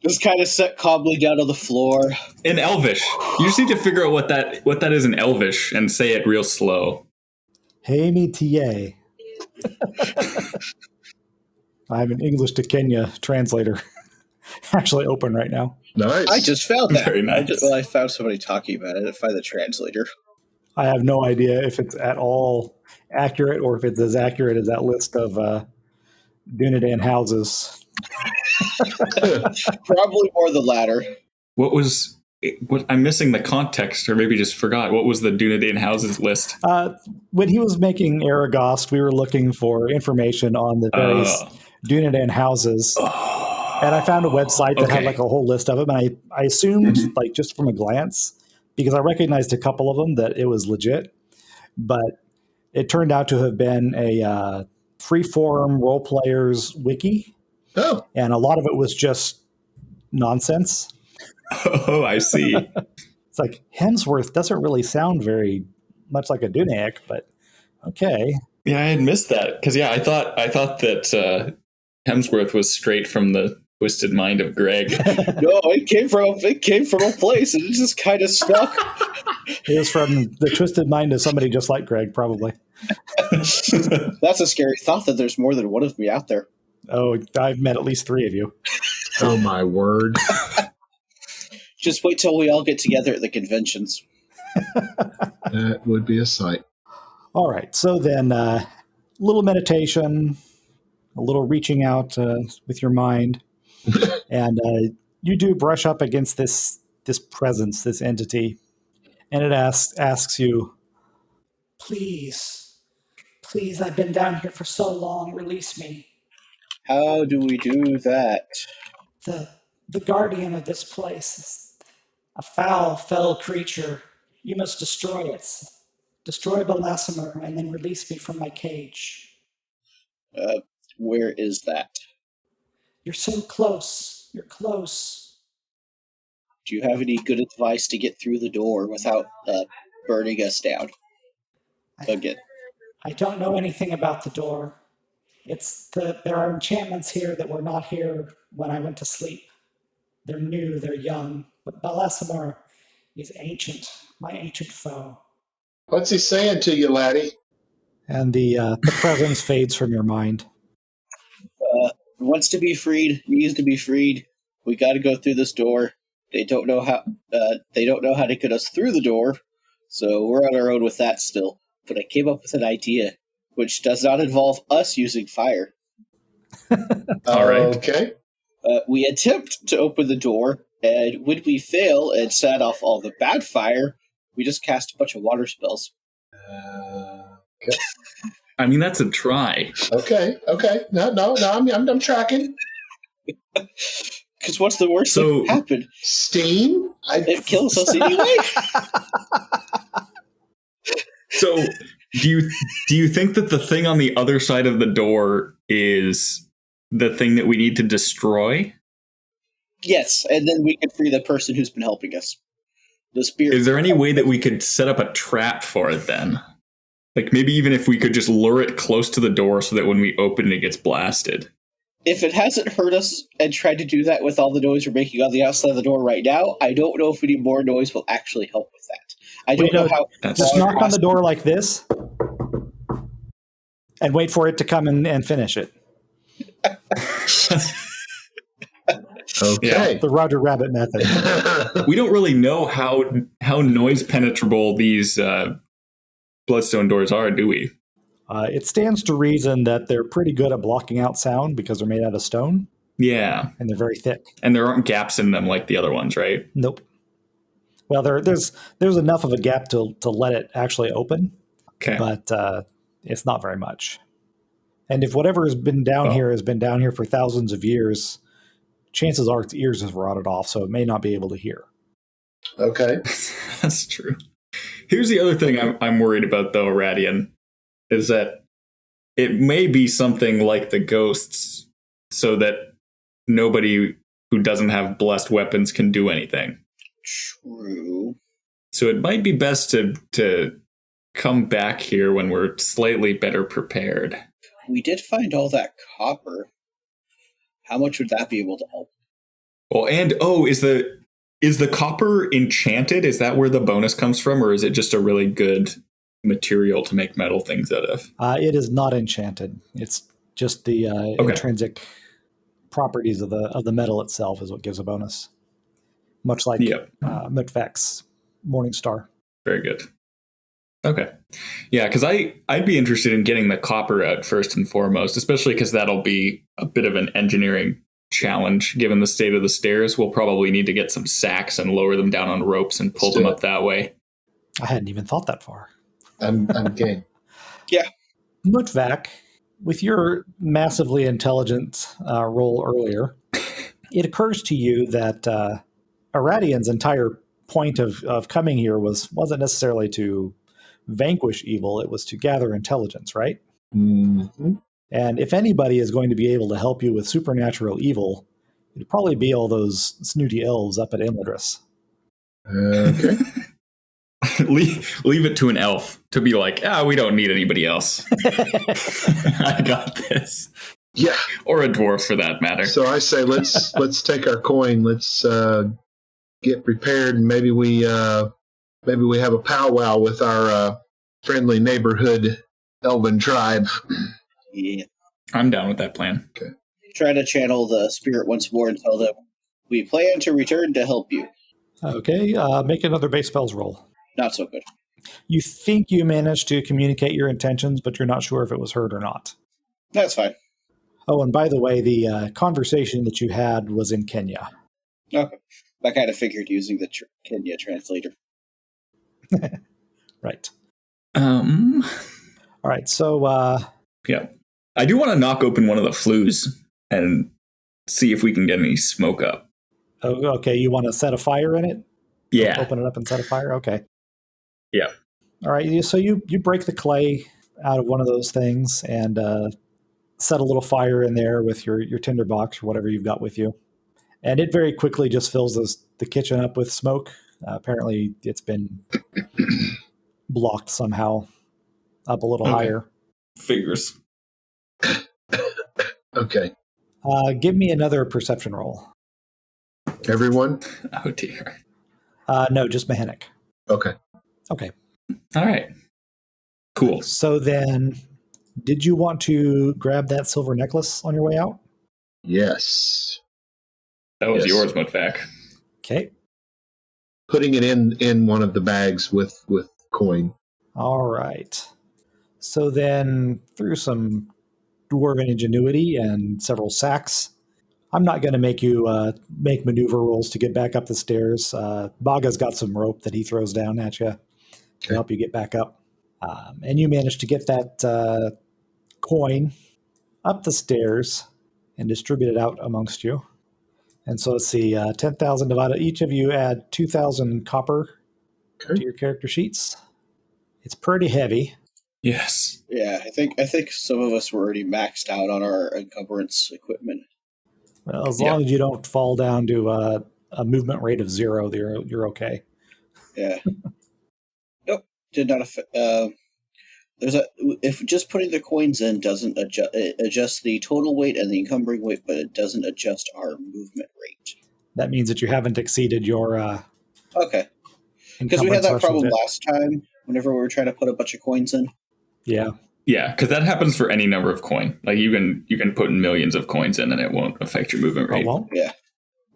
S2: Just kind of set calmly down on the floor.
S3: In Elvish. You just need to figure out what that is in Elvish and say it real slow.
S1: Hey, me TA. I'm an English to Kenya translator. Actually open right now.
S4: Nice.
S2: I just found that.
S3: Very nice.
S2: I found somebody talking about it. I find the translator.
S1: I have no idea if it's at all accurate or if it's as accurate as that list of Dunedain houses.
S2: Probably more the latter.
S3: What I'm missing the context, or maybe just forgot. What was the Dunedain houses list?
S1: When he was making Aragost, we were looking for information on the various Dunedain houses. And I found a website that had like a whole list of them. And I assumed, like just from a glance, because I recognized a couple of them, that it was legit. But it turned out to have been a free-form role players wiki.
S4: Oh.
S1: And a lot of it was just nonsense.
S3: Oh, I see.
S1: It's like Hemsworth doesn't really sound very much like a Dunaic, but okay.
S3: Yeah, I had missed that because I thought that Hemsworth was straight from the twisted mind of Greg.
S2: No, it came from a place, and it just kind of stuck.
S1: It was from the twisted mind of somebody just like Greg, probably.
S2: That's a scary thought that there's more than one of me out there.
S1: Oh, I've met at least 3 of you.
S4: Oh my word!
S2: Just wait till we all get together at the conventions.
S4: That would be a sight.
S1: All right, so then a little meditation, a little reaching out with your mind, and you do brush up against this presence, this entity, and it asks you,
S6: Please, I've been down here for so long, release me.
S2: How do we do that?
S6: The guardian of this place is a foul, fell creature. You must destroy it. Destroy Belasimer and then release me from my cage.
S2: Where is that?
S6: You're so close. You're close.
S2: Do you have any good advice to get through the door without burning us down? Again.
S6: I don't know anything about the door. There are enchantments here that were not here when I went to sleep. They're new, they're young, but Belasimer is ancient, my ancient foe.
S4: What's he saying to you, laddie?
S1: and the presence fades from your mind.
S2: wants to be freed, needs to be freed. We got to go through this door. They don't know how. They don't know how to get us through the door, so we're on our own with that still. But I came up with an idea, which does not involve us using fire.
S3: All right.
S4: Okay.
S2: We attempt to open the door, and when we fail and set off all the bad fire, we just cast a bunch of water spells.
S4: Okay.
S3: I mean, that's a try.
S4: Okay. No. I'm tracking.
S2: Because what's the worst that can happen?
S4: Steam?
S2: It kills us anyway.
S3: So, do you think that the thing on the other side of the door is the thing that we need to destroy?
S2: Yes, and then we can free the person who's been helping us. The spirit.
S3: Is there any way that we could set up a trap for it then? Like maybe even if we could just lure it close to the door so that when we open it, it gets blasted.
S2: If it hasn't hurt us and tried to do that with all the noise we're making on the outside of the door right now, I don't know if any more noise will actually help with that. I don't know how.
S1: Just knock on the door like this and wait for it to come and finish it.
S4: Okay.
S3: Yeah.
S1: The Roger Rabbit method.
S3: We don't really know how noise penetrable these bloodstone doors are, do we?
S1: It stands to reason that they're pretty good at blocking out sound because they're made out of stone.
S3: Yeah.
S1: And they're very thick.
S3: And there aren't gaps in them like the other ones, right?
S1: Nope. Well, there's enough of a gap to let it actually open.
S3: Okay.
S1: But it's not very much. And if whatever has been down here has been down here for thousands of years, chances are its ears have rotted off, so it may not be able to hear.
S4: Okay.
S3: That's true. Here's the other thing I'm worried about, though, Aradion, is that it may be something like the ghosts so that nobody who doesn't have blessed weapons can do anything.
S2: True.
S3: So it might be best to come back here when we're slightly better prepared.
S2: We did find all that copper. How much would that be able to help?
S3: Well, and is the copper enchanted? Is that where the bonus comes from, or is it just a really good material to make metal things out of?
S1: It is not enchanted. It's just the intrinsic properties of the metal itself is what gives a bonus. Much like Mhutvak's Morning Star.
S3: Very good. Okay. Yeah, because I'd be interested in getting the copper out first and foremost, especially because that'll be a bit of an engineering challenge. Given the state of the stairs, we'll probably need to get some sacks and lower them down on ropes and pull them up that way.
S1: I hadn't even thought that far.
S4: I'm game.
S2: Yeah.
S1: Mhutvak, with your massively intelligent roll earlier, it occurs to you that Aradion's entire point of coming here wasn't necessarily to vanquish evil, it was to gather intelligence, right?
S4: Mm-hmm.
S1: And if anybody is going to be able to help you with supernatural evil, it'd probably be all those snooty elves up at Imladris.
S4: Okay.
S3: Leave it to an elf to be like, we don't need anybody else. I got this.
S4: Yeah.
S3: Or a dwarf for that matter.
S4: So I say let's take our coin. Let's get prepared, and maybe we have a powwow with our friendly neighborhood elven tribe.
S2: Yeah.
S3: I'm down with that plan.
S4: Okay.
S2: Try to channel the spirit once more and tell them we plan to return to help you.
S1: Okay, make another base spells roll.
S2: Not so good.
S1: You think you managed to communicate your intentions, but you're not sure if it was heard or not.
S2: That's fine.
S1: Oh, and by the way, the conversation that you had was in Kenya.
S2: Okay. I kind of figured using the Kenya translator.
S1: Right.
S3: All
S1: right, so...
S3: yeah. I do want to knock open one of the flues and see if we can get any smoke up.
S1: Oh, okay, you want to set a fire in it?
S3: Yeah.
S1: Open it up and set a fire? Okay.
S3: Yeah.
S1: All right, so you break the clay out of one of those things and set a little fire in there with your tinderbox or whatever you've got with you. And it very quickly just fills the kitchen up with smoke. Apparently, it's been blocked somehow up a little higher.
S3: Figures.
S4: Okay.
S1: Give me another perception roll.
S4: Everyone?
S3: Oh, dear.
S1: No, just Mhenuk.
S4: Okay.
S1: Okay.
S3: All right. Cool.
S1: So then, did you want to grab that silver necklace on your way out?
S4: Yes.
S3: That was
S4: Yes.
S3: yours, Mhutvak.
S1: Okay.
S4: Putting it in one of the bags with coin.
S1: All right. So then, through some dwarven ingenuity and several sacks, I'm not going to make you make maneuver rolls to get back up the stairs. Baga's got some rope that he throws down at you to help you get back up. And you manage to get that coin up the stairs and distribute it out amongst you. And so let's see, 10,000 divided. Each of you add 2,000 copper to your character sheets. It's pretty heavy.
S3: Yes.
S2: Yeah, I think some of us were already maxed out on our encumbrance equipment.
S1: Well, as long as you don't fall down to a movement rate of 0, you're okay.
S2: Yeah. Nope. Did not affect. If just putting the coins in doesn't adjust the total weight and the encumbering weight, but it doesn't adjust our movement rate.
S1: That means that you haven't exceeded your
S2: okay. Because we had
S1: encumbrance
S2: that problem
S1: threshold yet.
S2: last time. Whenever we were trying to put a bunch of coins in.
S1: Yeah.
S3: Yeah, because that happens for any number of coin. Like you can put millions of coins in and it won't affect your movement rate.
S1: Oh, won't?
S2: Yeah.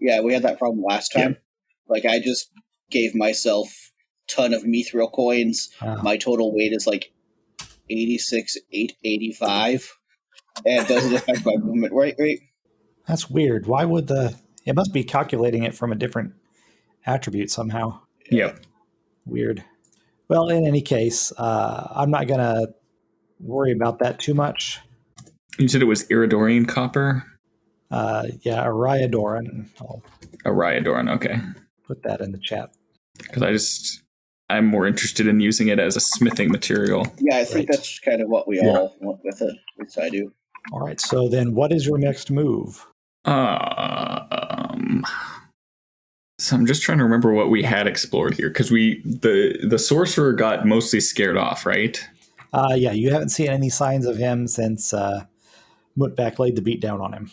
S2: Yeah, we had that problem last time.
S3: Yeah.
S2: Like I just gave myself a ton of mithril coins. My total weight is like 86,885, and it doesn't affect my movement rate.
S1: That's weird. Why would it must be calculating it from a different attribute somehow.
S3: Yep.
S1: Weird. Well, in any case, I'm not going to worry about that too much.
S3: You said it was Iridorian copper?
S1: Yeah, Aradion. I'll
S3: Aradion, okay.
S1: put that in the chat.
S3: Because I'm more interested in using it as a smithing material.
S2: Yeah, I think that's kind of what we all want with it. At least I do.
S1: All right, so then what is your next move?
S3: So I'm just trying to remember what we had explored here, because the sorcerer got mostly scared off, right?
S1: Yeah, you haven't seen any signs of him since Mhutvak laid the beat down on him.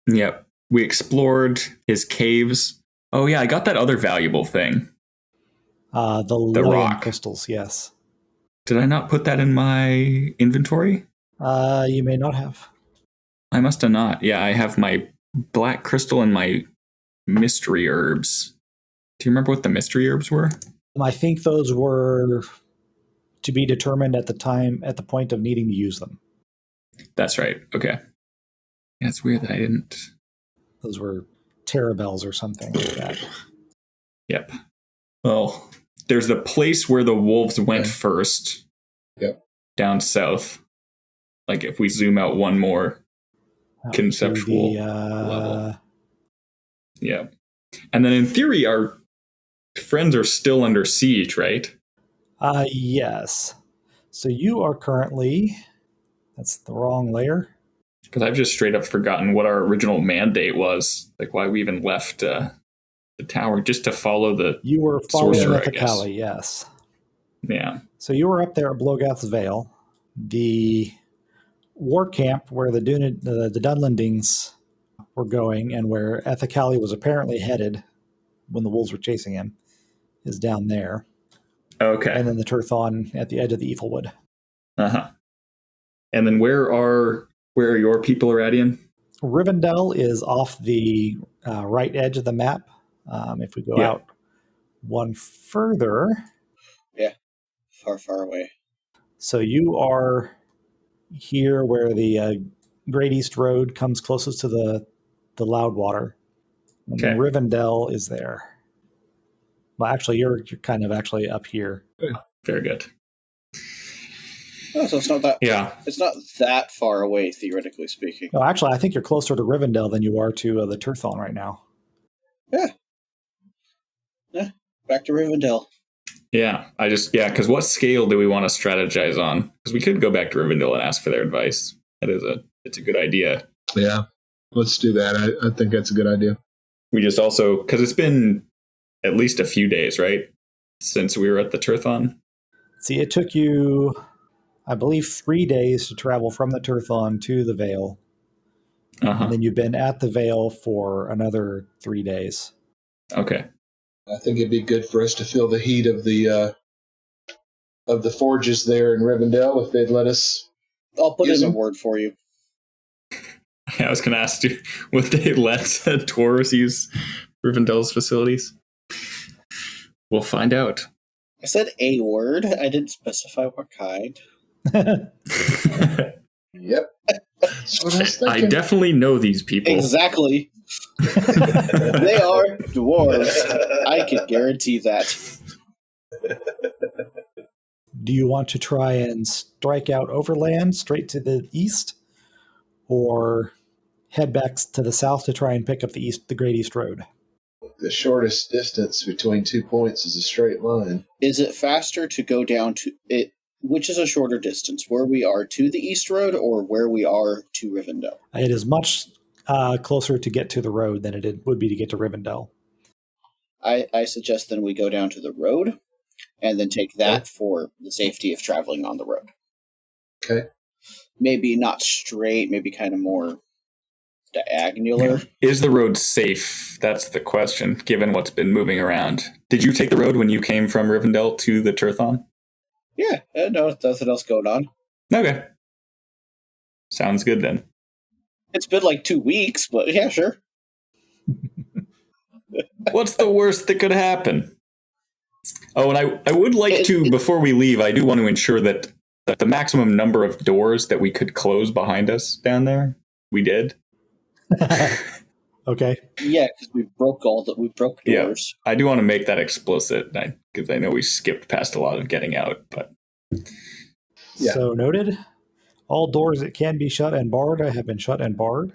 S3: Yep. We explored his caves. Oh yeah, I got that other valuable thing.
S1: The
S3: rock
S1: crystals, yes.
S3: Did I not put that in my inventory?
S1: You may not have.
S3: I must have not. Yeah, I have my black crystal and my mystery herbs. Do you remember what the mystery herbs were?
S1: I think those were to be determined at the point of needing to use them.
S3: That's right. Okay. Yeah, it's weird that I didn't.
S1: Those were Terabells or something like that.
S3: Yep. Well, there's the place where the wolves went first.
S4: Yep.
S3: Down south. Like if we zoom out one more conceptual level. Yeah. And then in theory, our friends are still under siege, right?
S1: Yes. So you are currently... That's the wrong layer.
S3: Because I've just straight up forgotten what our original mandate was. Like why we even left the tower, just to follow the
S1: You were following
S3: sorcerer,
S1: Ethicali, yes.
S3: Yeah.
S1: So you were up there at Blogath's Vale. The war camp where the Dunlendings were going and where Ethicali was apparently headed when the wolves were chasing him is down there.
S3: Okay.
S1: And then the Turthon at the edge of the Yfelwood.
S3: Uh-huh. And then where are your people, Aradion?
S1: Rivendell is off the right edge of the map. If we go out one further...
S2: Yeah, far away.
S1: So you are here where the Great East Road comes closest to the Loudwater. And then Rivendell is there. Well, actually, you're kind of actually up here.
S3: Very good.
S2: Oh, so it's not that.
S3: Yeah,
S2: it's not that far away, theoretically speaking.
S1: No, actually, I think you're closer to Rivendell than you are to the Turthon right now.
S2: Yeah. Back to Rivendell.
S3: Yeah, because what scale do we want to strategize on? Because we could go back to Rivendell and ask for their advice. It's a good idea.
S4: Yeah, let's do that. I think that's a good idea.
S3: We just also, because it's been at least a few days, right? Since we were at the Turthon.
S1: See, it took you, I believe, 3 days to travel from the Turthon to the Vale.
S3: Uh-huh.
S1: And then you've been at the Vale for another 3 days.
S3: Okay.
S4: I think it'd be good for us to feel the heat of the forges there in Rivendell if they'd let us.
S2: I'll put in a word for you.
S3: Yeah, I was going to ask you, would they let dwarves use Rivendell's facilities? We'll find out.
S2: I said a word. I didn't specify what kind.
S4: Yep. That's what I was
S3: I
S4: thinking.
S3: definitely know these people.
S2: Exactly. They are dwarves. I can guarantee that.
S1: Do you want to try and strike out overland straight to the east, or head back to the south to try and pick up the Great East Road?
S4: The shortest distance between 2 points is a straight line.
S2: Is it faster to go down to it? Which is a shorter distance, where we are to the East Road or where we are to Rivendell?
S1: It is much closer to get to the road than it would be to get to Rivendell.
S2: I suggest then we go down to the road and then take that for the safety of traveling on the road.
S4: Okay.
S2: Maybe not straight, maybe kind of more diagonal.
S3: Is the road safe? That's the question, given what's been moving around. Did you take the road when you came from Rivendell to the Turthon?
S2: Yeah, no, nothing else going on.
S3: Okay. Sounds good then.
S2: It's been like 2 weeks, but yeah, sure.
S3: What's the worst that could happen? Oh, and I would like to, before we leave, I do want to ensure that the maximum number of doors that we could close behind us down there, we did.
S1: Okay.
S2: Yeah, because we broke doors.
S3: Yeah, I do want to make that explicit, because I know we skipped past a lot of getting out. But
S4: Yeah.
S1: So noted. All doors that can be shut and barred have been shut and barred.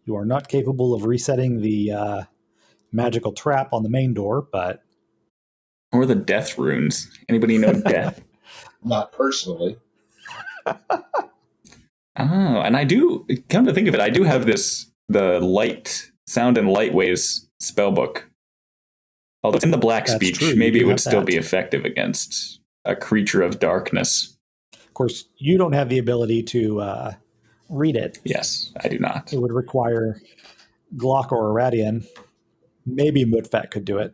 S1: You are not capable of resetting the magical trap on the main door, but...
S3: Or the death runes. Anybody know death?
S4: Not personally.
S3: Oh, and I do, come to think of it, I do have the sound and light waves spellbook. Although it's in the black
S1: That's
S3: speech,
S1: true,
S3: maybe
S1: you
S3: it would
S1: have
S3: still
S1: that.
S3: be effective against a creature of darkness.
S1: Of course, you don't have the ability to read it.
S3: Yes, I do not.
S1: It would require Glock or Aradion. Maybe Mhutvak could do it.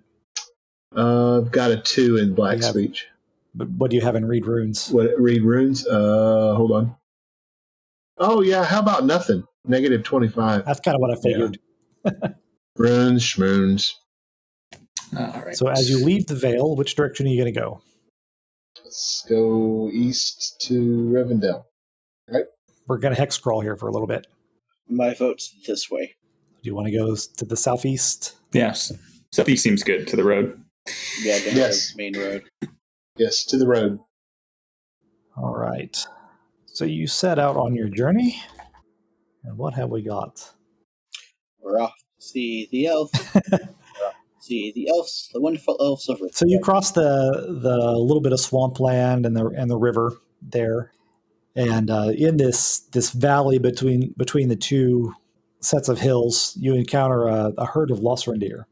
S4: I've got a 2 in black speech.
S1: But what do you have in read runes?
S4: What, read runes? Hold on. Oh, yeah, how about nothing? Negative 25.
S1: That's kind of what I figured.
S4: Runes, schmoons.
S3: All right.
S1: So as you leave the Vale, which direction are you going to go?
S4: Let's go east to Rivendell.
S1: We're going to hex crawl here for a little bit.
S2: My vote's this way.
S1: Do you want to go to the southeast?
S3: Yes. Southeast seems good to the road.
S2: Yeah, down
S4: Yes.
S2: the main road.
S4: Yes, to the road.
S1: All right. So you set out on your journey. And what have we got?
S2: We're off to see the elf. See the elves, the wonderful elves of Rivendell.
S1: So you cross the little bit of swampland and the river there. And in this valley between the two sets of hills, you encounter a herd of lost reindeer,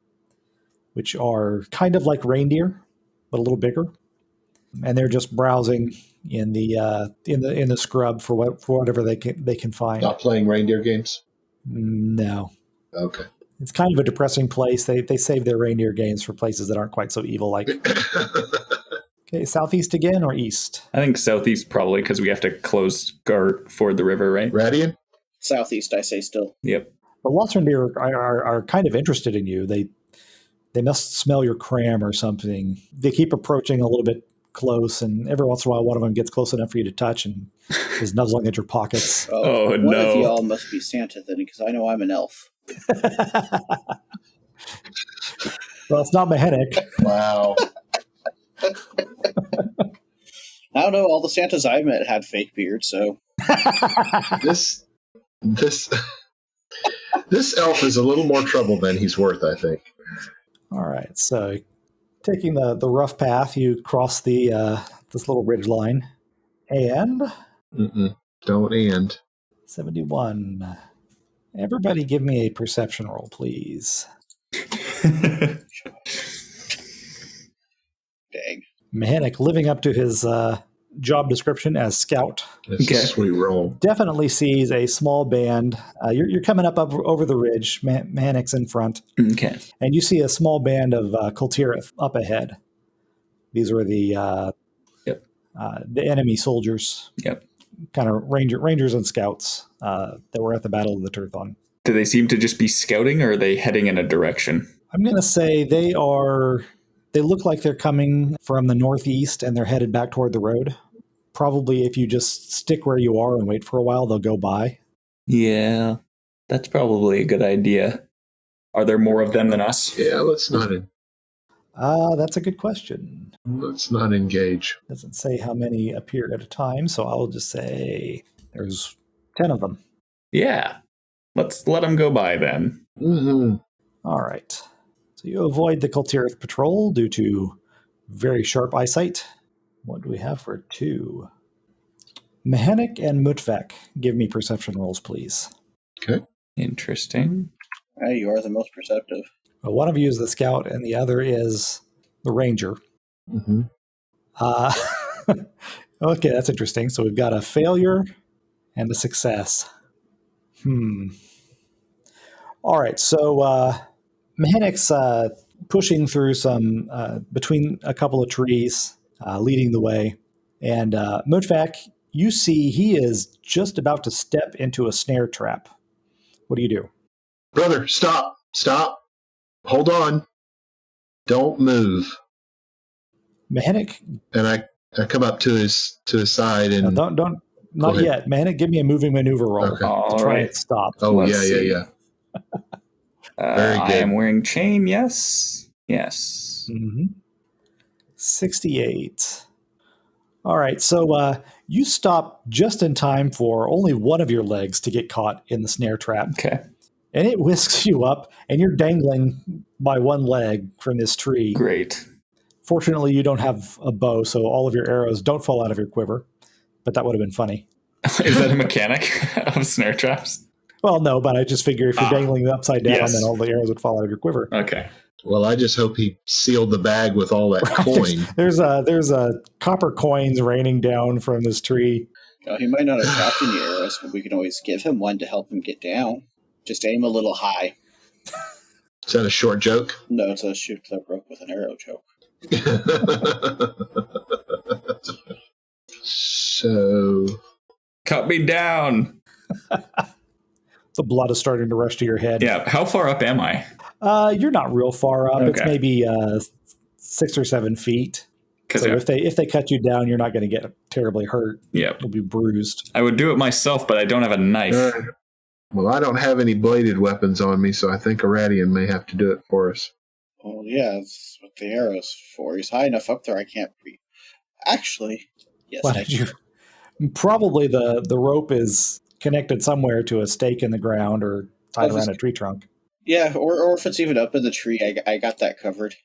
S1: which are kind of like reindeer, but a little bigger. And they're just browsing in the scrub for whatever they can find.
S4: Not playing reindeer games?
S1: No.
S4: Okay.
S1: It's kind of a depressing place. They save their reindeer games for places that aren't quite so evil. Like, okay, southeast again or east?
S3: I think southeast probably because we have to ford the river, right?
S4: Radian?
S2: Southeast, I say still.
S3: Yep.
S1: The lost reindeer are kind of interested in you. They must smell your cram or something. They keep approaching a little bit close, and every once in a while, one of them gets close enough for you to touch and is nuzzling at your pockets.
S3: Oh,
S2: one
S3: no.
S2: of y'all must be Santa then, because I know I'm an elf.
S1: Well, it's not Mhenuk.
S4: Wow.
S2: I don't know. All the Santas I met had fake beards, so
S4: This elf is a little more trouble than he's worth, I think.
S1: All right, so taking the rough path, you cross the this little ridge line, and
S4: Don't and.
S1: 71. Everybody, give me a perception roll, please.
S2: dang.
S1: Mhenuk, living up to his job description as scout,
S4: It's a sweet roll.
S1: definitely sees a small band. You're coming up over the ridge. Mhenuk's in front.
S3: Okay.
S1: And you see a small band of Kultirith up ahead. These are the enemy soldiers.
S3: Yep.
S1: Kind of rangers and scouts. that were at the Battle of the Turthon.
S3: Do they seem to just be scouting, or are they heading in a direction?
S1: I'm going to say they look like they're coming from the northeast and they're headed back toward the road. Probably if you just stick where you are and wait for a while, they'll go by.
S3: Yeah, that's probably a good idea. Are there more of them than us?
S4: Yeah, let's not
S1: That's a good question.
S4: let's not engage.
S1: Doesn't say how many appear at a time, so I'll just say there's 10 of them.
S3: Yeah, let's let them go by then.
S4: Mm-hmm.
S1: All right. So you avoid the Kultirith patrol due to very sharp eyesight. What do we have for 2? Mhenuk and Mhutvak, give me perception rolls, please.
S4: Okay.
S3: Interesting.
S2: You are the most perceptive.
S1: Well, one of you is the scout, and the other is the ranger.
S4: Mm-hmm.
S1: Okay, that's interesting. So we've got a failure and a success. All right, so Mhenuk's pushing through some, between a couple of trees, leading the way. And Mhutvak, you see he is just about to step into a snare trap. What do you do?
S4: Brother, stop. Hold on. Don't move.
S1: Mhenuk,
S4: And I come up to his side and
S1: don't not yet. Mhenuk, give me a moving maneuver roll
S4: Okay.
S1: to try and stop.
S4: Oh,
S3: Let's
S4: yeah.
S3: see.
S4: Very
S3: I
S4: good.
S3: am wearing chain, yes. Yes.
S1: 68. All right, so you stop just in time for only one of your legs to get caught in the snare trap.
S3: Okay.
S1: And it whisks you up, and you're dangling by one leg from this tree.
S3: Great.
S1: Fortunately, you don't have a bow, so all of your arrows don't fall out of your quiver. But that would have been funny.
S3: Is that a mechanic of snare traps?
S1: Well, no, but I just figure if you're dangling upside down,
S3: Yes.
S1: then all the arrows would fall out of your quiver.
S3: Okay.
S4: well, I just hope he sealed the bag with all that coin.
S1: There's a copper coins raining down from this tree.
S2: He might not have dropped any arrows, but we can always give him one to help him get down. Just aim a little high.
S4: Is that a short joke?
S2: No, it's a shoot the rope with an arrow joke.
S4: So,
S3: Cut me down.
S1: The blood is starting to rush to your head.
S3: Yeah. How far up am I?
S1: You're not real far up.
S3: Okay.
S1: It's maybe 6 or 7 feet. So
S3: Yeah.
S1: if they cut you down, you're not going to get terribly hurt.
S3: Yep.
S1: You'll be bruised.
S3: I would do it myself, but I don't have a knife.
S4: well, I don't have any bladed weapons on me, so I think Aradion may have to do it for us.
S2: Well, yeah, that's what the arrow's for. He's high enough up there, I can't be. Actually, yes,
S1: Why
S2: I
S1: did you? Probably the rope is connected somewhere to a stake in the ground or tied around a tree trunk.
S2: Yeah, or if it's even up in the tree, I got that covered.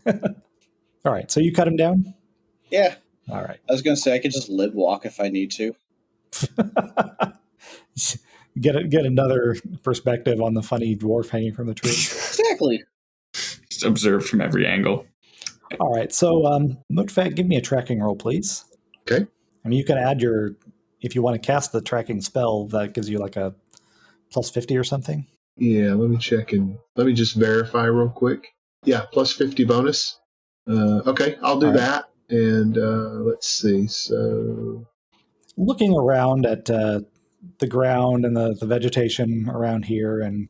S1: All right, so you cut him down?
S2: Yeah.
S1: All right.
S2: I was going to say I could just limb walk if I need to.
S1: Get another perspective on the funny dwarf hanging from the tree.
S2: Exactly.
S3: Just observe from every angle.
S1: All right, so Mhutvak, give me a tracking roll, please.
S4: Okay.
S1: I mean, you can add if you want to cast the tracking spell, that gives you like a plus 50 or something.
S4: Yeah, let me check and let me just verify real quick. Yeah, plus 50 bonus. Okay, I'll do that. And let's see. So,
S1: looking around at the ground and the vegetation around here and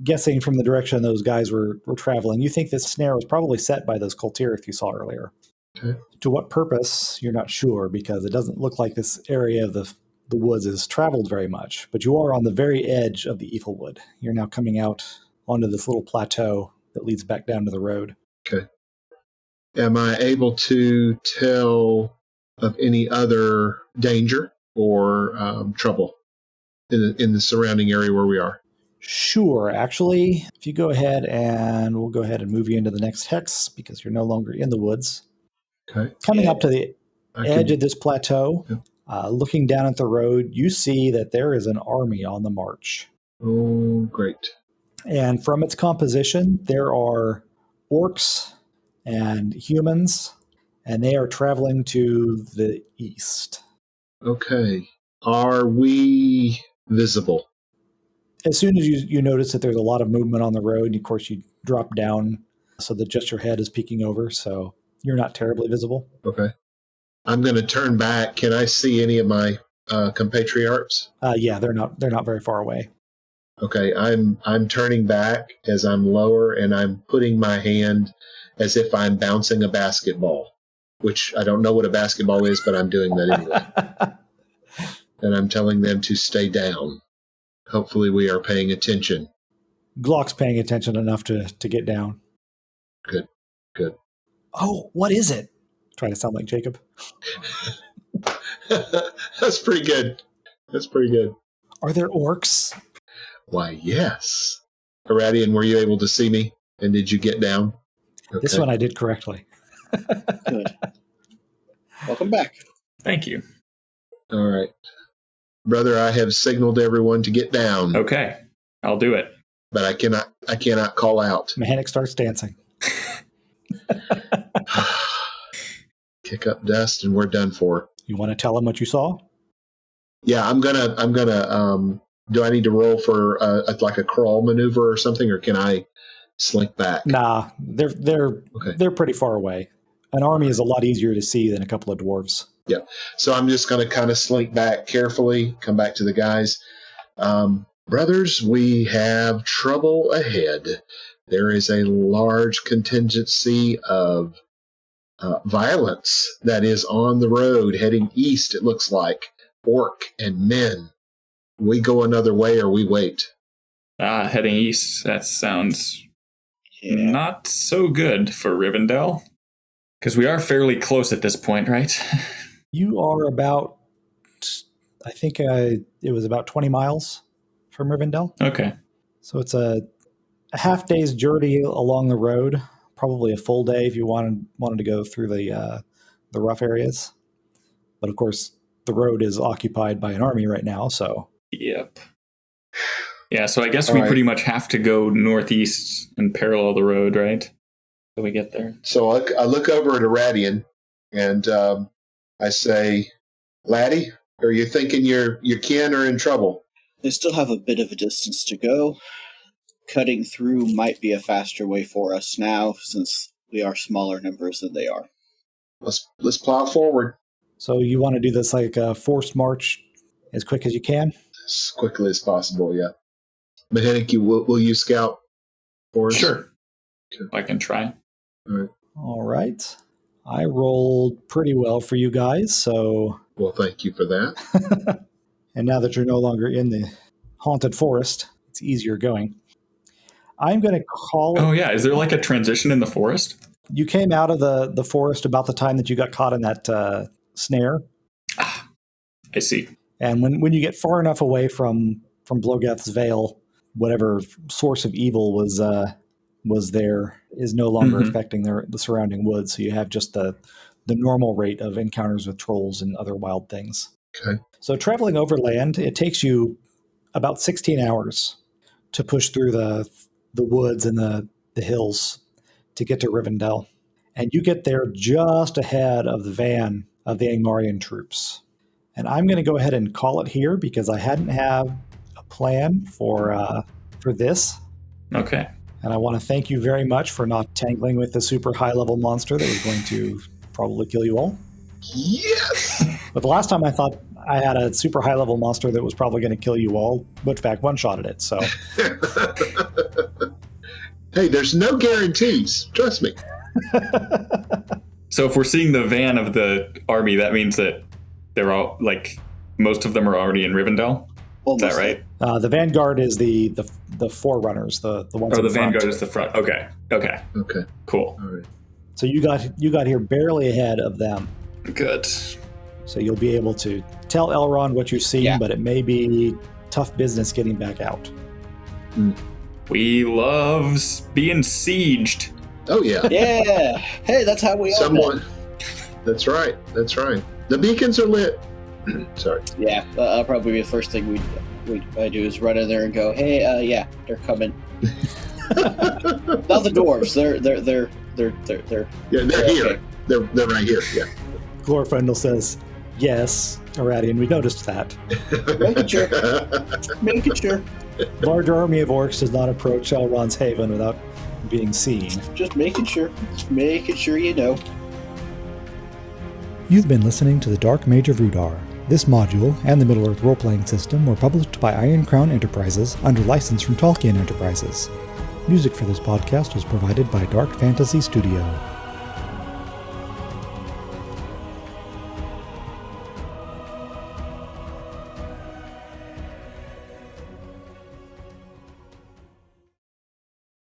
S1: guessing from the direction those guys were traveling, you think this snare was probably set by those Kultirith you saw earlier.
S4: Okay.
S1: To what purpose, you're not sure, because it doesn't look like this area of the woods is traveled very much. But you are on the very edge of the Yfelwood. You're now coming out onto this little plateau that leads back down to the road.
S4: okay. Am I able to tell of any other danger or trouble in the surrounding area where we are?
S1: Sure. Actually, if you go ahead and we'll go ahead and move you into the next hex because you're no longer in the woods.
S4: Okay.
S1: Coming up to the edge
S4: can-
S1: of this plateau, looking down at the road, you see that there is an army on the march.
S4: Oh, great.
S1: And from its composition, there are orcs and humans, and they are traveling to the east.
S4: Okay. Are we visible?
S1: As soon as you notice that there's a lot of movement on the road, and of course you drop down so that just your head is peeking over, so you're not terribly visible.
S4: Okay. I'm going to turn back. Can I see any of my compatriots?
S1: Yeah, they're not very far away.
S4: Okay, I'm turning back as I'm lower, and I'm putting my hand as if I'm bouncing a basketball, which I don't know what a basketball is, but I'm doing that anyway. And I'm telling them to stay down. Hopefully we are paying attention.
S1: Glock's paying attention enough to get down.
S4: Good.
S1: Oh, what is it? Trying to sound like Jacob.
S4: That's pretty good.
S1: Are there orcs?
S4: Why, yes. Aradion, were you able to see me? And did you get down? Okay.
S1: This one I did correctly.
S2: Good. Welcome back.
S3: Thank you.
S4: All right. Brother, I have signaled everyone to get down.
S3: Okay, I'll do it.
S4: But I cannot call out.
S1: Mhenuk starts dancing.
S4: Kick up dust and we're done for.
S1: You want to tell him what you saw?
S4: Yeah, I'm gonna do I need to roll for like a crawl maneuver or something, or can I slink back?
S1: Nah, they're pretty far away. An army is a lot easier to see than a couple of dwarves.
S4: Yeah. So I'm just going to kind of slink back carefully, come back to the guys. Brothers, we have trouble ahead. There is a large contingency of violence that is on the road heading east, it looks like. Orc and men. We go another way or we wait.
S3: Heading east. That sounds not so good for Rivendell. Because we are fairly close at this point, right?
S1: You are about, I think it was about 20 miles from Rivendell.
S3: Okay.
S1: So it's a half day's journey along the road, probably a full day if you wanted to go through the rough areas. But of course, the road is occupied by an army right now, so.
S3: Yep. Yeah, so I guess we pretty much have to go northeast and parallel the road, right? So we get there.
S4: So I look over at Aradion and I say, Laddie, are you thinking your kin are in trouble?
S2: They still have a bit of a distance to go. Cutting through might be a faster way for us now, since we are smaller numbers than they are.
S4: Let's plow forward.
S1: So you want to do this like a forced march as quick as you can?
S4: As quickly as possible, yeah. Mhenuk, will you scout for us?
S3: Sure. Okay. I can try.
S1: All right. I rolled pretty well for you guys, so...
S4: Well, thank you for that.
S1: And now that you're no longer in the haunted forest, it's easier going. I'm going to call it...
S3: Oh, yeah. Is there like a transition in the forest?
S1: You came out of the forest about the time that you got caught in that snare.
S3: I see.
S1: And when you get far enough away from Blogeth's Vale, whatever source of evil was there is no longer affecting the surrounding woods. So you have just the normal rate of encounters with trolls and other wild things.
S4: Okay.
S1: So traveling overland, it takes you about 16 hours to push through the woods and the hills to get to Rivendell. And you get there just ahead of the van of the Angmarian troops. And I'm going to go ahead and call it here because I hadn't have a plan for this.
S3: Okay.
S1: And I want to thank you very much for not tangling with the super high-level monster that was going to probably kill you all.
S4: Yes!
S1: But the last time I thought I had a super high-level monster that was probably going to kill you all, Mhutvak one-shotted it, so...
S4: Hey, there's no guarantees. Trust me.
S3: So if we're seeing the van of the army, that means that they're all, like, most of them are already in Rivendell? Almost. Is that right?
S1: The Vanguard is the forerunners, the ones.
S3: Oh, the Vanguard is the front. Okay. Cool.
S4: All right.
S1: So you got here barely ahead of them.
S3: Good.
S1: So you'll be able to tell Elrond what you've seen, but it may be tough business getting back out.
S3: We love being sieged.
S4: Oh yeah.
S2: Yeah. Hey, that's how we all.
S4: That's right. The beacons are lit. Sorry.
S2: Yeah, that'll probably be the first thing I do is run in there and go, hey, yeah, they're coming. Not the dwarves. They're
S4: yeah, they're here. Okay. They're right here. Yeah.
S1: Glorfindel says, "Yes, Aradion, we noticed that."
S2: Making sure.
S1: Large army of orcs does not approach Elrond's haven without being seen.
S2: Just making sure you know.
S7: You've been listening to The Dark Mage of Rhudaur,
S1: This module and the Middle-earth role-playing system were published by Iron Crown Enterprises under license from Tolkien Enterprises. Music for this podcast was provided by Dark Fantasy Studio.